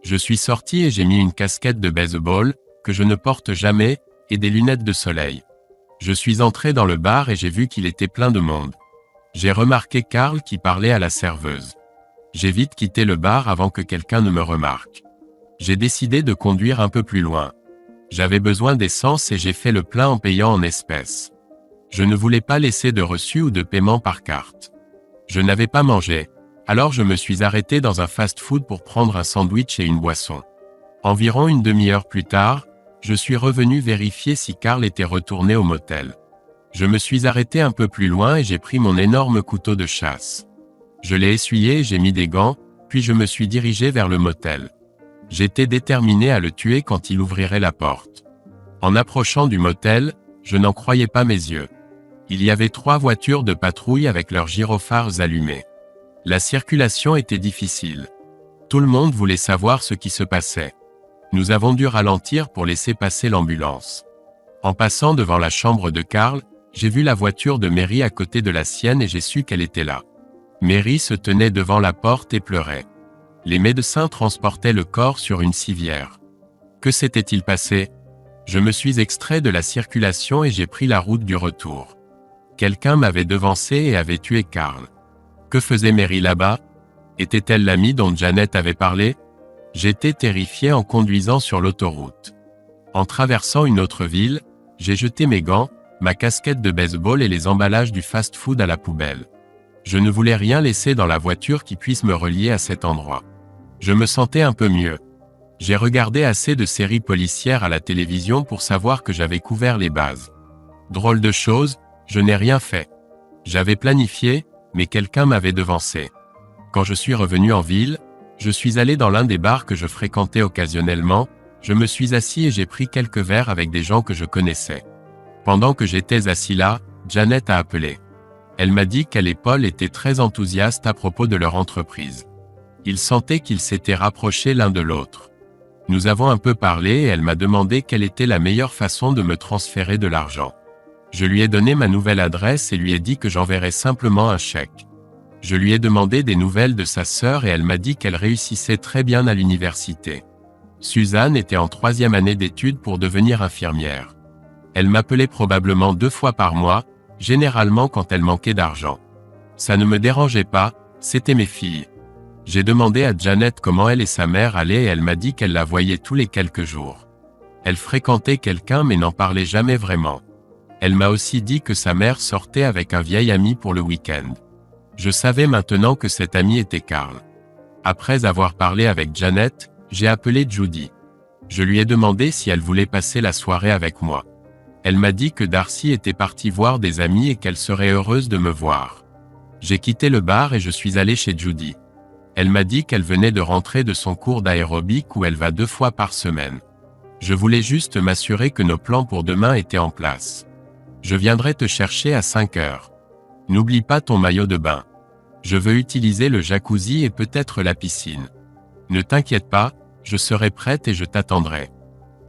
Je suis sorti et j'ai mis une casquette de baseball, que je ne porte jamais, et des lunettes de soleil. Je suis entré dans le bar et j'ai vu qu'il était plein de monde. J'ai remarqué Carl qui parlait à la serveuse. J'ai vite quitté le bar avant que quelqu'un ne me remarque. J'ai décidé de conduire un peu plus loin. J'avais besoin d'essence et j'ai fait le plein en payant en espèces. Je ne voulais pas laisser de reçu ou de paiement par carte. Je n'avais pas mangé, alors je me suis arrêté dans un fast-food pour prendre un sandwich et une boisson. Environ une demi-heure plus tard, je suis revenu vérifier si Carl était retourné au motel. Je me suis arrêté un peu plus loin et j'ai pris mon énorme couteau de chasse. Je l'ai essuyé et j'ai mis des gants, puis je me suis dirigé vers le motel. J'étais déterminé à le tuer quand il ouvrirait la porte. En approchant du motel, je n'en croyais pas mes yeux. Il y avait 3 voitures de patrouille avec leurs gyrophares allumés. La circulation était difficile. Tout le monde voulait savoir ce qui se passait. Nous avons dû ralentir pour laisser passer l'ambulance. En passant devant la chambre de Carl, j'ai vu la voiture de Mary à côté de la sienne et j'ai su qu'elle était là. Mary se tenait devant la porte et pleurait. Les médecins transportaient le corps sur une civière. Que s'était-il passé? Je me suis extrait de la circulation et j'ai pris la route du retour. Quelqu'un m'avait devancé et avait tué Carl. Que faisait Mary là-bas? Était-elle l'amie dont Janet avait parlé? J'étais terrifié en conduisant sur l'autoroute. En traversant une autre ville, j'ai jeté mes gants, ma casquette de baseball et les emballages du fast-food à la poubelle. Je ne voulais rien laisser dans la voiture qui puisse me relier à cet endroit. Je me sentais un peu mieux. J'ai regardé assez de séries policières à la télévision pour savoir que j'avais couvert les bases. Drôle de chose, je n'ai rien fait. J'avais planifié, mais quelqu'un m'avait devancé. Quand je suis revenu en ville, je suis allé dans l'un des bars que je fréquentais occasionnellement, je me suis assis et j'ai pris quelques verres avec des gens que je connaissais. Pendant que j'étais assis là, Janet a appelé. Elle m'a dit qu'elle et Paul étaient très enthousiastes à propos de leur entreprise. Ils sentaient qu'ils s'étaient rapprochés l'un de l'autre. Nous avons un peu parlé et elle m'a demandé quelle était la meilleure façon de me transférer de l'argent. Je lui ai donné ma nouvelle adresse et lui ai dit que j'enverrais simplement un chèque. Je lui ai demandé des nouvelles de sa sœur et elle m'a dit qu'elle réussissait très bien à l'université. Suzanne était en 3e année d'études pour devenir infirmière. Elle m'appelait probablement 2 fois par mois, généralement quand elle manquait d'argent. Ça ne me dérangeait pas, c'était mes filles. J'ai demandé à Janet comment elle et sa mère allaient et elle m'a dit qu'elle la voyait tous les quelques jours. Elle fréquentait quelqu'un mais n'en parlait jamais vraiment. Elle m'a aussi dit que sa mère sortait avec un vieil ami pour le week-end. Je savais maintenant que cet ami était Carl. Après avoir parlé avec Janet, j'ai appelé Judy. Je lui ai demandé si elle voulait passer la soirée avec moi. Elle m'a dit que Darcy était partie voir des amis et qu'elle serait heureuse de me voir. J'ai quitté le bar et je suis allé chez Judy. Elle m'a dit qu'elle venait de rentrer de son cours d'aérobic où elle va 2 fois par semaine. Je voulais juste m'assurer que nos plans pour demain étaient en place. Je viendrai te chercher à 5 heures. N'oublie pas ton maillot de bain. Je veux utiliser le jacuzzi et peut-être la piscine. Ne t'inquiète pas, je serai prête et je t'attendrai.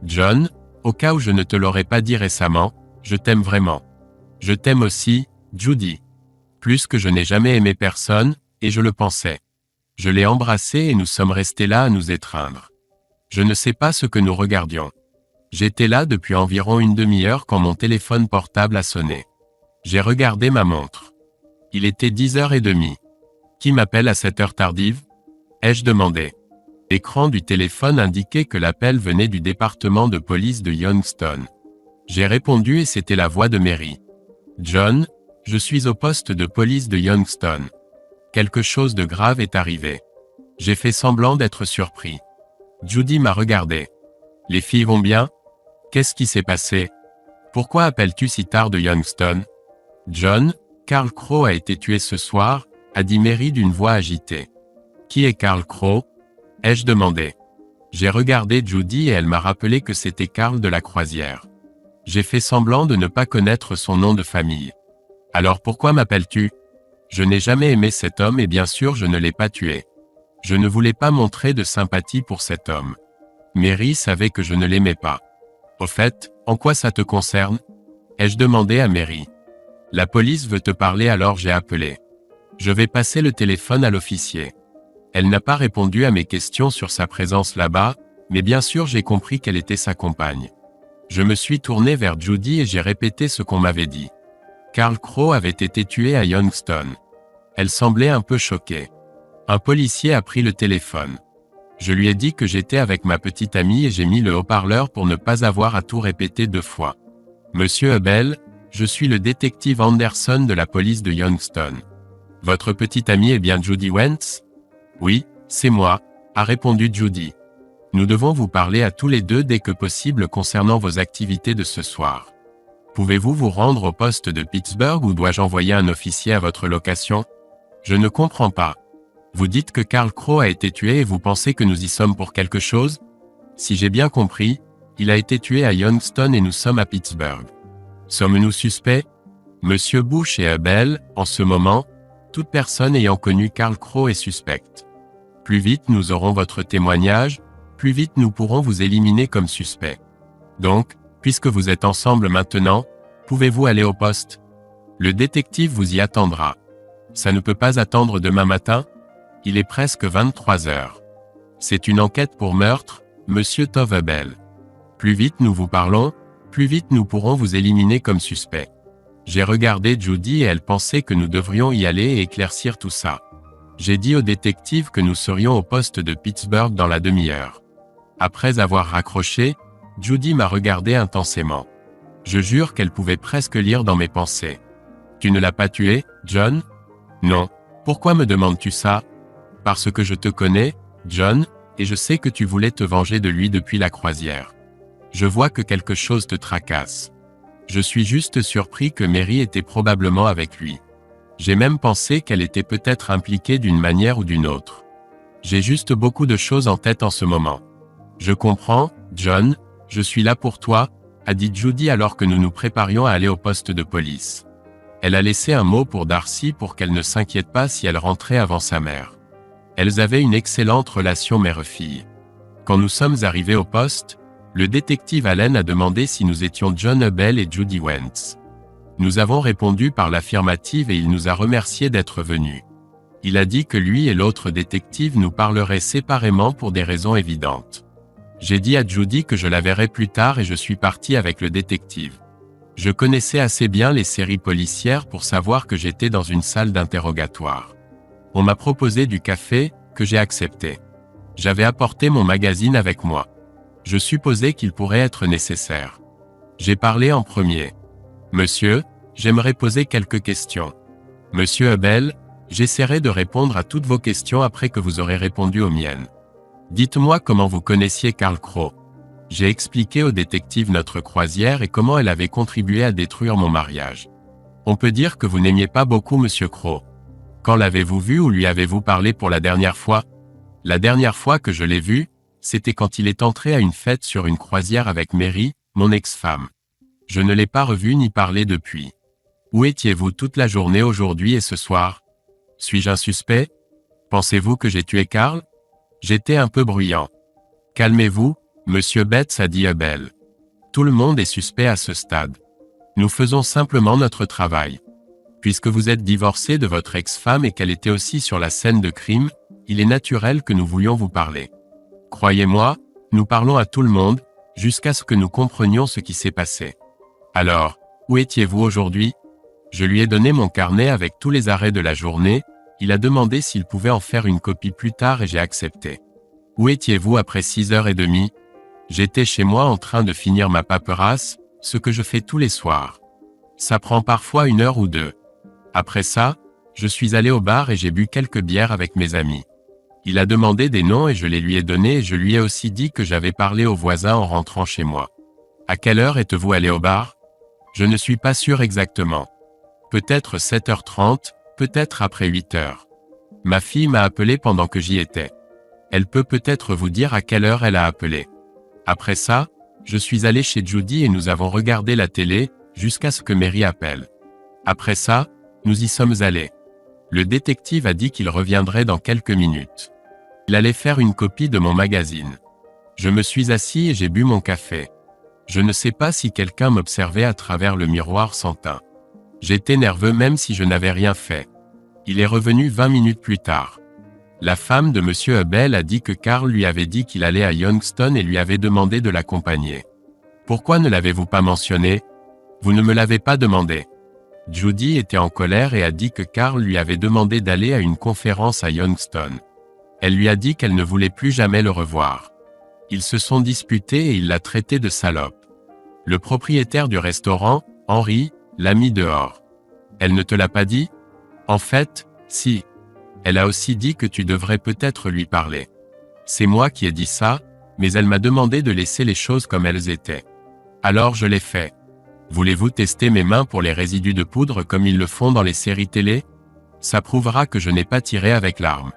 John, au cas où je ne te l'aurais pas dit récemment, je t'aime vraiment. Je t'aime aussi, Judy. Plus que je n'ai jamais aimé personne, et je le pensais. Je l'ai embrassé et nous sommes restés là à nous étreindre. Je ne sais pas ce que nous regardions. J'étais là depuis environ une demi-heure quand mon téléphone portable a sonné. J'ai regardé ma montre. Il était 10h30. Qui m'appelle à cette heure tardive? Ai-je demandé. L'écran du téléphone indiquait que l'appel venait du département de police de Youngstown. J'ai répondu et c'était la voix de Mary. John, je suis au poste de police de Youngstown. Quelque chose de grave est arrivé. J'ai fait semblant d'être surpris. Judy m'a regardé. Les filles vont bien? Qu'est-ce qui s'est passé? Pourquoi appelles-tu si tard de Youngstown? John, Carl Crowe a été tué ce soir, a dit Mary d'une voix agitée. Qui est Carl Crowe? Ai-je demandé. J'ai regardé Judy et elle m'a rappelé que c'était Carl de la Croisière. J'ai fait semblant de ne pas connaître son nom de famille. Alors pourquoi m'appelles-tu? Je n'ai jamais aimé cet homme et bien sûr je ne l'ai pas tué. Je ne voulais pas montrer de sympathie pour cet homme. Mary savait que je ne l'aimais pas. Au fait, en quoi ça te concerne? Ai-je demandé à Mary. La police veut te parler alors j'ai appelé. Je vais passer le téléphone à l'officier. Elle n'a pas répondu à mes questions sur sa présence là-bas, mais bien sûr j'ai compris qu'elle était sa compagne. Je me suis tourné vers Judy et j'ai répété ce qu'on m'avait dit. Carl Crowe avait été tué à Youngstown. Elle semblait un peu choquée. Un policier a pris le téléphone. Je lui ai dit que j'étais avec ma petite amie et j'ai mis le haut-parleur pour ne pas avoir à tout répéter 2 fois. Monsieur Hubel, je suis le détective Anderson de la police de Youngstown. Votre petite amie est bien Judy Wentz? Oui, c'est moi, a répondu Judy. Nous devons vous parler à tous les deux dès que possible concernant vos activités de ce soir. Pouvez-vous vous rendre au poste de Pittsburgh ou dois-je envoyer un officier à votre location? Je ne comprends pas. Vous dites que Carl Crowe a été tué et vous pensez que nous y sommes pour quelque chose? Si j'ai bien compris, il a été tué à Youngstown et nous sommes à Pittsburgh. Sommes-nous suspects? Monsieur Bush et Hubel, en ce moment, toute personne ayant connu Carl Crowe est suspecte. Plus vite nous aurons votre témoignage, plus vite nous pourrons vous éliminer comme suspect. Donc, puisque vous êtes ensemble maintenant, pouvez-vous aller au poste? Le détective vous y attendra. Ça ne peut pas attendre demain matin? Il est presque 23 heures. C'est une enquête pour meurtre, monsieur Tove Hubel. Plus vite nous vous parlons, plus vite nous pourrons vous éliminer comme suspect. J'ai regardé Judy et elle pensait que nous devrions y aller et éclaircir tout ça. J'ai dit au détective que nous serions au poste de Pittsburgh dans la demi-heure. Après avoir raccroché, Judy m'a regardé intensément. Je jure qu'elle pouvait presque lire dans mes pensées. Tu ne l'as pas tué, John? Non. Pourquoi me demandes-tu ça? Parce que je te connais, John, et je sais que tu voulais te venger de lui depuis la croisière. Je vois que quelque chose te tracasse. Je suis juste surpris que Mary était probablement avec lui. J'ai même pensé qu'elle était peut-être impliquée d'une manière ou d'une autre. J'ai juste beaucoup de choses en tête en ce moment. Je comprends, John, je suis là pour toi, a dit Judy alors que nous nous préparions à aller au poste de police. Elle a laissé un mot pour Darcy pour qu'elle ne s'inquiète pas si elle rentrait avant sa mère. Elles avaient une excellente relation mère-fille. Quand nous sommes arrivés au poste, le détective Allen a demandé si nous étions John Hubel et Judy Wentz. Nous avons répondu par l'affirmative et il nous a remerciés d'être venus. Il a dit que lui et l'autre détective nous parleraient séparément pour des raisons évidentes. J'ai dit à Judy que je la verrais plus tard et je suis parti avec le détective. Je connaissais assez bien les séries policières pour savoir que j'étais dans une salle d'interrogatoire. On m'a proposé du café, que j'ai accepté. J'avais apporté mon magazine avec moi. Je supposais qu'il pourrait être nécessaire. J'ai parlé en premier. Monsieur, j'aimerais poser quelques questions. Monsieur Hubel, j'essaierai de répondre à toutes vos questions après que vous aurez répondu aux miennes. Dites-moi comment vous connaissiez Carl Crowe. J'ai expliqué au détective notre croisière et comment elle avait contribué à détruire mon mariage. On peut dire que vous n'aimiez pas beaucoup Monsieur Crowe. Quand l'avez-vous vu ou lui avez-vous parlé pour la dernière fois? La dernière fois que je l'ai vu, c'était quand il est entré à une fête sur une croisière avec Mary, mon ex-femme. Je ne l'ai pas revu ni parlé depuis. Où étiez-vous toute la journée aujourd'hui et ce soir? Suis-je un suspect? Pensez-vous que j'ai tué Carl? J'étais un peu bruyant. Calmez-vous, Monsieur Betts, a dit Hubel. Tout le monde est suspect à ce stade. Nous faisons simplement notre travail. Puisque vous êtes divorcé de votre ex-femme et qu'elle était aussi sur la scène de crime, il est naturel que nous voulions vous parler. Croyez-moi, nous parlons à tout le monde, jusqu'à ce que nous comprenions ce qui s'est passé. Alors, où étiez-vous aujourd'hui? Je lui ai donné mon carnet avec tous les arrêts de la journée, il a demandé s'il pouvait en faire une copie plus tard et j'ai accepté. Où étiez-vous après 6h30? J'étais chez moi en train de finir ma paperasse, ce que je fais tous les soirs. Ça prend parfois 1 heure ou 2. Après ça, je suis allé au bar et j'ai bu quelques bières avec mes amis. Il a demandé des noms et je les lui ai donnés et je lui ai aussi dit que j'avais parlé aux voisins en rentrant chez moi. À quelle heure êtes-vous allé au bar? Je ne suis pas sûr exactement. Peut-être 7h30, peut-être après 8h. Ma fille m'a appelé pendant que j'y étais. Elle peut peut-être vous dire à quelle heure elle a appelé. Après ça, je suis allé chez Judy et nous avons regardé la télé, jusqu'à ce que Mary appelle. Après ça, nous y sommes allés. Le détective a dit qu'il reviendrait dans quelques minutes. Il allait faire une copie de mon magazine. Je me suis assis et j'ai bu mon café. Je ne sais pas si quelqu'un m'observait à travers le miroir sans teint. J'étais nerveux même si je n'avais rien fait. Il est revenu 20 minutes plus tard. La femme de Monsieur Hubel a dit que Carl lui avait dit qu'il allait à Youngstown et lui avait demandé de l'accompagner. Pourquoi ne l'avez-vous pas mentionné? Vous ne me l'avez pas demandé. Judy était en colère et a dit que Carl lui avait demandé d'aller à une conférence à Youngstown. Elle lui a dit qu'elle ne voulait plus jamais le revoir. Ils se sont disputés et il l'a traité de salope. Le propriétaire du restaurant, Henry, l'a mis dehors. Elle ne te l'a pas dit? En fait, si. Elle a aussi dit que tu devrais peut-être lui parler. C'est moi qui ai dit ça, mais elle m'a demandé de laisser les choses comme elles étaient. Alors je l'ai fait. Voulez-vous tester mes mains pour les résidus de poudre comme ils le font dans les séries télé? Ça prouvera que je n'ai pas tiré avec l'arme.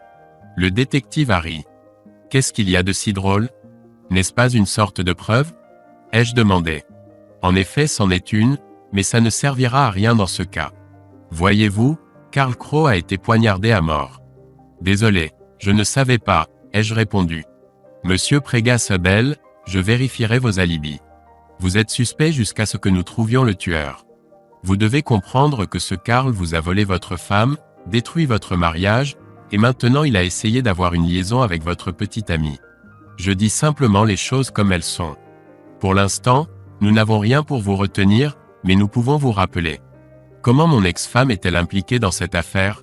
Le détective a ri. Qu'est-ce qu'il y a de si drôle? N'est-ce pas une sorte de preuve? Ai-je demandé. En effet, c'en est une, mais ça ne servira à rien dans ce cas. Voyez-vous, Carl Crowe a été poignardé à mort. Désolé, je ne savais pas, ai-je répondu. Monsieur Pregas Hubel, je vérifierai vos alibis. Vous êtes suspect jusqu'à ce que nous trouvions le tueur. Vous devez comprendre que ce Carl vous a volé votre femme, détruit votre mariage, et maintenant il a essayé d'avoir une liaison avec votre petite amie. Je dis simplement les choses comme elles sont. Pour l'instant, nous n'avons rien pour vous retenir, mais nous pouvons vous rappeler. Comment mon ex-femme est-elle impliquée dans cette affaire?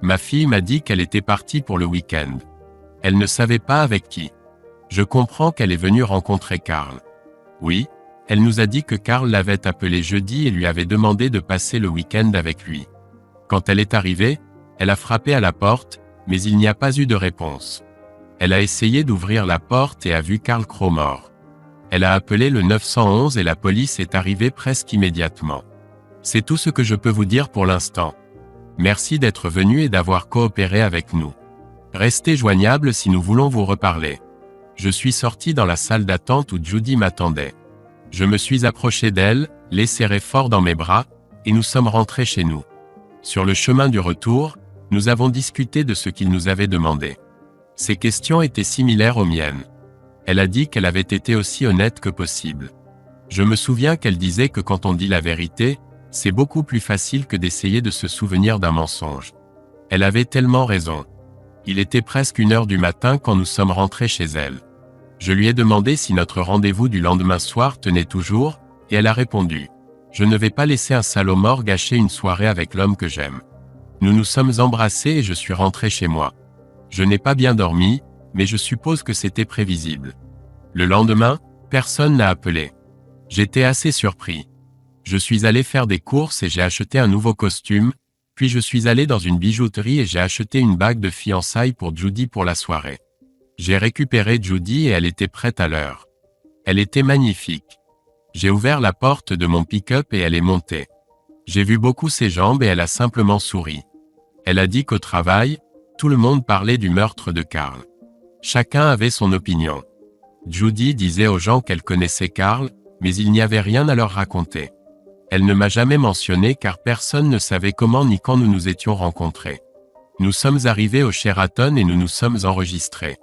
Ma fille m'a dit qu'elle était partie pour le week-end. Elle ne savait pas avec qui. Je comprends qu'elle est venue rencontrer Karl. Oui, elle nous a dit que Karl l'avait appelé jeudi et lui avait demandé de passer le week-end avec lui. Quand elle est arrivée, elle a frappé à la porte, mais il n'y a pas eu de réponse. Elle a essayé d'ouvrir la porte et a vu Karl Crowe mort. Elle a appelé le 911 et la police est arrivée presque immédiatement. C'est tout ce que je peux vous dire pour l'instant. Merci d'être venu et d'avoir coopéré avec nous. Restez joignable si nous voulons vous reparler. Je suis sorti dans la salle d'attente où Judy m'attendait. Je me suis approché d'elle, l'ai serrée fort dans mes bras, et nous sommes rentrés chez nous. Sur le chemin du retour, nous avons discuté de ce qu'il nous avait demandé. Ses questions étaient similaires aux miennes. Elle a dit qu'elle avait été aussi honnête que possible. Je me souviens qu'elle disait que quand on dit la vérité, c'est beaucoup plus facile que d'essayer de se souvenir d'un mensonge. Elle avait tellement raison. Il était presque 1h du matin quand nous sommes rentrés chez elle. Je lui ai demandé si notre rendez-vous du lendemain soir tenait toujours, et elle a répondu « Je ne vais pas laisser un salaud mort gâcher une soirée avec l'homme que j'aime. » Nous nous sommes embrassés et je suis rentré chez moi. Je n'ai pas bien dormi, mais je suppose que c'était prévisible. Le lendemain, personne n'a appelé. J'étais assez surpris. Je suis allé faire des courses et j'ai acheté un nouveau costume, puis je suis allé dans une bijouterie et j'ai acheté une bague de fiançailles pour Judy pour la soirée. J'ai récupéré Judy et elle était prête à l'heure. Elle était magnifique. J'ai ouvert la porte de mon pick-up et elle est montée. J'ai vu beaucoup ses jambes et elle a simplement souri. Elle a dit qu'au travail, tout le monde parlait du meurtre de Karl. Chacun avait son opinion. Judy disait aux gens qu'elle connaissait Karl, mais il n'y avait rien à leur raconter. Elle ne m'a jamais mentionné car personne ne savait comment ni quand nous nous étions rencontrés. Nous sommes arrivés au Sheraton et nous nous sommes enregistrés.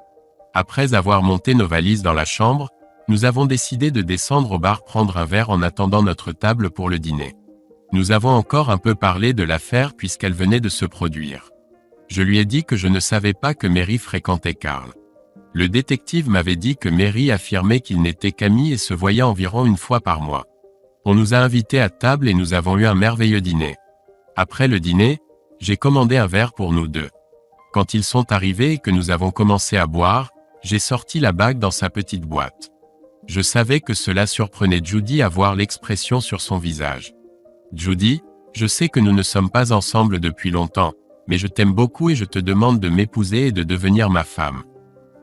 Après avoir monté nos valises dans la chambre, nous avons décidé de descendre au bar prendre un verre en attendant notre table pour le dîner. Nous avons encore un peu parlé de l'affaire puisqu'elle venait de se produire. Je lui ai dit que je ne savais pas que Mary fréquentait Karl. Le détective m'avait dit que Mary affirmait qu'ils n'étaient qu'amis et se voyaient environ une fois par mois. On nous a invités à table et nous avons eu un merveilleux dîner. Après le dîner, j'ai commandé un verre pour nous deux. Quand ils sont arrivés et que nous avons commencé à boire, j'ai sorti la bague dans sa petite boîte. Je savais que cela surprenait Judy à voir l'expression sur son visage. Judy, je sais que nous ne sommes pas ensemble depuis longtemps, mais je t'aime beaucoup et je te demande de m'épouser et de devenir ma femme.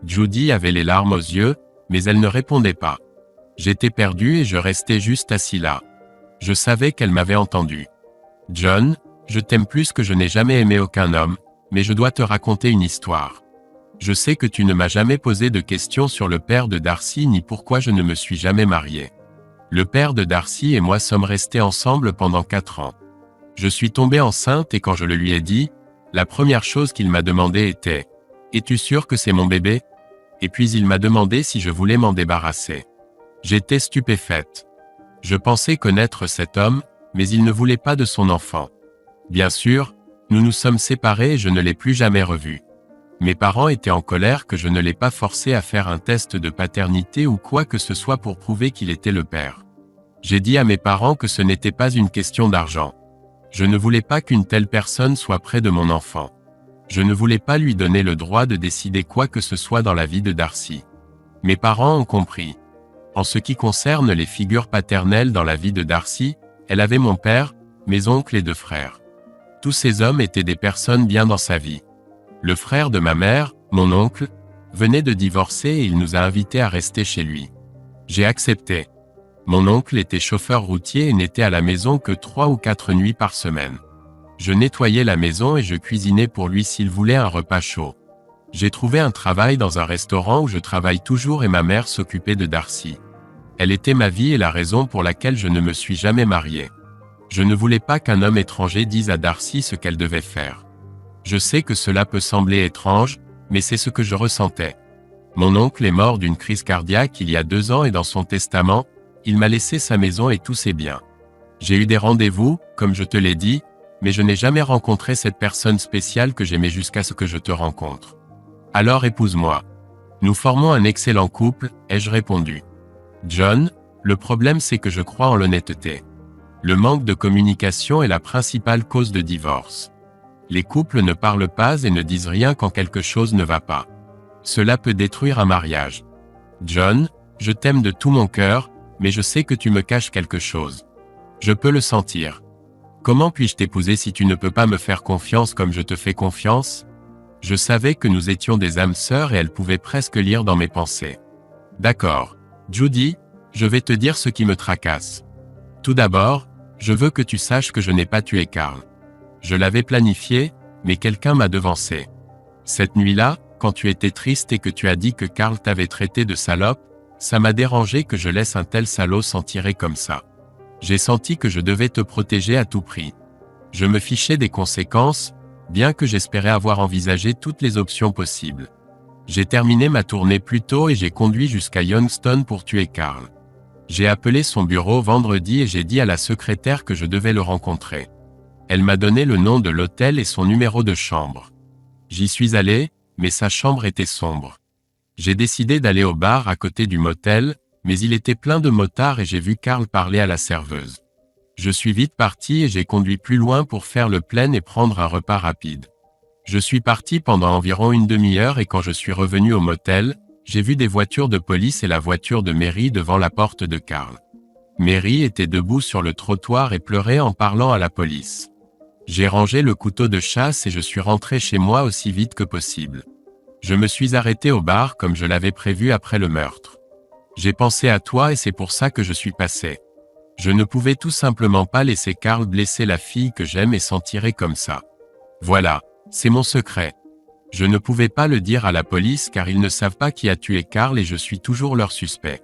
Judy avait les larmes aux yeux, mais elle ne répondait pas. J'étais perdu et je restais juste assis là. Je savais qu'elle m'avait entendu. John, je t'aime plus que je n'ai jamais aimé aucun homme, mais je dois te raconter une histoire. Je sais que tu ne m'as jamais posé de questions sur le père de Darcy ni pourquoi je ne me suis jamais marié. Le père de Darcy et moi sommes restés ensemble pendant 4 ans. Je suis tombée enceinte et quand je le lui ai dit, la première chose qu'il m'a demandé était « Es-tu sûr que c'est mon bébé ?» Et puis il m'a demandé si je voulais m'en débarrasser. J'étais stupéfaite. Je pensais connaître cet homme, mais il ne voulait pas de son enfant. Bien sûr, nous nous sommes séparés et je ne l'ai plus jamais revu. Mes parents étaient en colère que je ne l'ai pas forcé à faire un test de paternité ou quoi que ce soit pour prouver qu'il était le père. J'ai dit à mes parents que ce n'était pas une question d'argent. Je ne voulais pas qu'une telle personne soit près de mon enfant. Je ne voulais pas lui donner le droit de décider quoi que ce soit dans la vie de Darcy. Mes parents ont compris. En ce qui concerne les figures paternelles dans la vie de Darcy, elle avait mon père, mes oncles et 2 frères. Tous ces hommes étaient des personnes bien dans sa vie. Le frère de ma mère, mon oncle, venait de divorcer et il nous a invités à rester chez lui. J'ai accepté. Mon oncle était chauffeur routier et n'était à la maison que 3 ou 4 nuits par semaine. Je nettoyais la maison et je cuisinais pour lui s'il voulait un repas chaud. J'ai trouvé un travail dans un restaurant où je travaille toujours et ma mère s'occupait de Darcy. Elle était ma vie et la raison pour laquelle je ne me suis jamais marié. Je ne voulais pas qu'un homme étranger dise à Darcy ce qu'elle devait faire. Je sais que cela peut sembler étrange, mais c'est ce que je ressentais. Mon oncle est mort d'une crise cardiaque il y a 2 ans et dans son testament, il m'a laissé sa maison et tous ses biens. J'ai eu des rendez-vous, comme je te l'ai dit, mais je n'ai jamais rencontré cette personne spéciale que j'aimais jusqu'à ce que je te rencontre. Alors épouse-moi. Nous formons un excellent couple, ai-je répondu. John, le problème c'est que je crois en l'honnêteté. Le manque de communication est la principale cause de divorce. Les couples ne parlent pas et ne disent rien quand quelque chose ne va pas. Cela peut détruire un mariage. John, je t'aime de tout mon cœur, mais je sais que tu me caches quelque chose. Je peux le sentir. Comment puis-je t'épouser si tu ne peux pas me faire confiance comme je te fais confiance? Je savais que nous étions des âmes sœurs et elle pouvait presque lire dans mes pensées. D'accord. Judy, je vais te dire ce qui me tracasse. Tout d'abord, je veux que tu saches que je n'ai pas tué Carl. Je l'avais planifié, mais quelqu'un m'a devancé. Cette nuit-là, quand tu étais triste et que tu as dit que Carl t'avait traité de salope, ça m'a dérangé que je laisse un tel salaud s'en tirer comme ça. J'ai senti que je devais te protéger à tout prix. Je me fichais des conséquences, bien que j'espérais avoir envisagé toutes les options possibles. J'ai terminé ma tournée plus tôt et j'ai conduit jusqu'à Youngstown pour tuer Carl. J'ai appelé son bureau vendredi et j'ai dit à la secrétaire que je devais le rencontrer. Elle m'a donné le nom de l'hôtel et son numéro de chambre. J'y suis allé, mais sa chambre était sombre. J'ai décidé d'aller au bar à côté du motel, mais il était plein de motards et j'ai vu Carl parler à la serveuse. Je suis vite parti et j'ai conduit plus loin pour faire le plein et prendre un repas rapide. Je suis parti pendant environ une demi-heure et quand je suis revenu au motel, j'ai vu des voitures de police et la voiture de Mary devant la porte de Carl. Mary était debout sur le trottoir et pleurait en parlant à la police. J'ai rangé le couteau de chasse et je suis rentré chez moi aussi vite que possible. Je me suis arrêté au bar comme je l'avais prévu après le meurtre. J'ai pensé à toi et c'est pour ça que je suis passé. Je ne pouvais tout simplement pas laisser Carl blesser la fille que j'aime et s'en tirer comme ça. Voilà, c'est mon secret. Je ne pouvais pas le dire à la police car ils ne savent pas qui a tué Carl et je suis toujours leur suspect.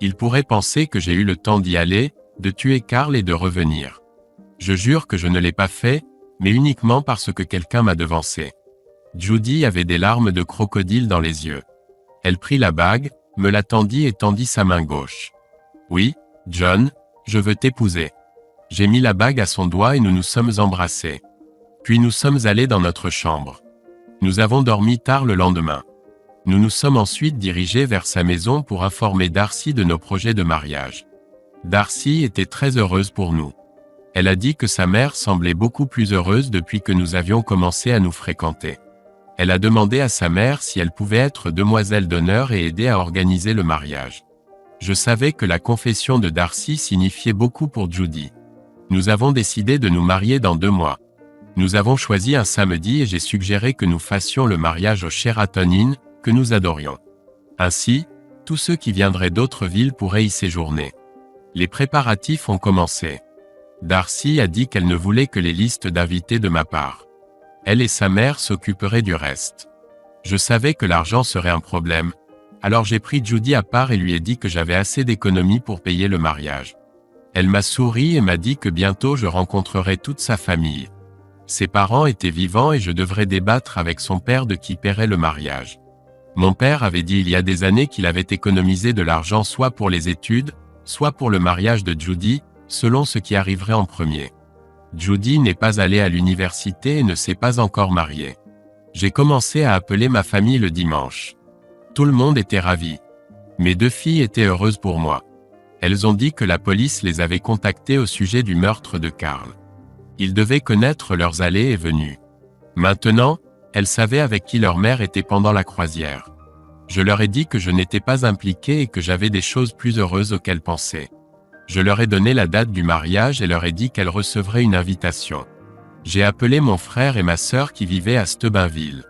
Ils pourraient penser que j'ai eu le temps d'y aller, de tuer Carl et de revenir. Je jure que je ne l'ai pas fait, mais uniquement parce que quelqu'un m'a devancé. Judy avait des larmes de crocodile dans les yeux. Elle prit la bague, me la tendit et tendit sa main gauche. Oui, John, je veux t'épouser. J'ai mis la bague à son doigt et nous nous sommes embrassés. Puis nous sommes allés dans notre chambre. Nous avons dormi tard le lendemain. Nous nous sommes ensuite dirigés vers sa maison pour informer Darcy de nos projets de mariage. Darcy était très heureuse pour nous. Elle a dit que sa mère semblait beaucoup plus heureuse depuis que nous avions commencé à nous fréquenter. Elle a demandé à sa mère si elle pouvait être demoiselle d'honneur et aider à organiser le mariage. Je savais que la confession de Darcy signifiait beaucoup pour Judy. Nous avons décidé de nous marier dans 2 mois. Nous avons choisi un samedi et j'ai suggéré que nous fassions le mariage au Sheraton Inn, que nous adorions. Ainsi, tous ceux qui viendraient d'autres villes pourraient y séjourner. Les préparatifs ont commencé. Darcy a dit qu'elle ne voulait que les listes d'invités de ma part. Elle et sa mère s'occuperaient du reste. Je savais que l'argent serait un problème, alors j'ai pris Judy à part et lui ai dit que j'avais assez d'économies pour payer le mariage. Elle m'a souri et m'a dit que bientôt je rencontrerais toute sa famille. Ses parents étaient vivants et je devrais débattre avec son père de qui paierait le mariage. Mon père avait dit il y a des années qu'il avait économisé de l'argent soit pour les études, soit pour le mariage de Judy, selon ce qui arriverait en premier. Judy n'est pas allée à l'université et ne s'est pas encore mariée. J'ai commencé à appeler ma famille le dimanche. Tout le monde était ravi. Mes 2 filles étaient heureuses pour moi. Elles ont dit que la police les avait contactées au sujet du meurtre de Carl. Ils devaient connaître leurs allées et venues. Maintenant, elles savaient avec qui leur mère était pendant la croisière. Je leur ai dit que je n'étais pas impliqué et que j'avais des choses plus heureuses auxquelles penser. Je leur ai donné la date du mariage et leur ai dit qu'elles recevraient une invitation. J'ai appelé mon frère et ma sœur qui vivaient à Steubenville.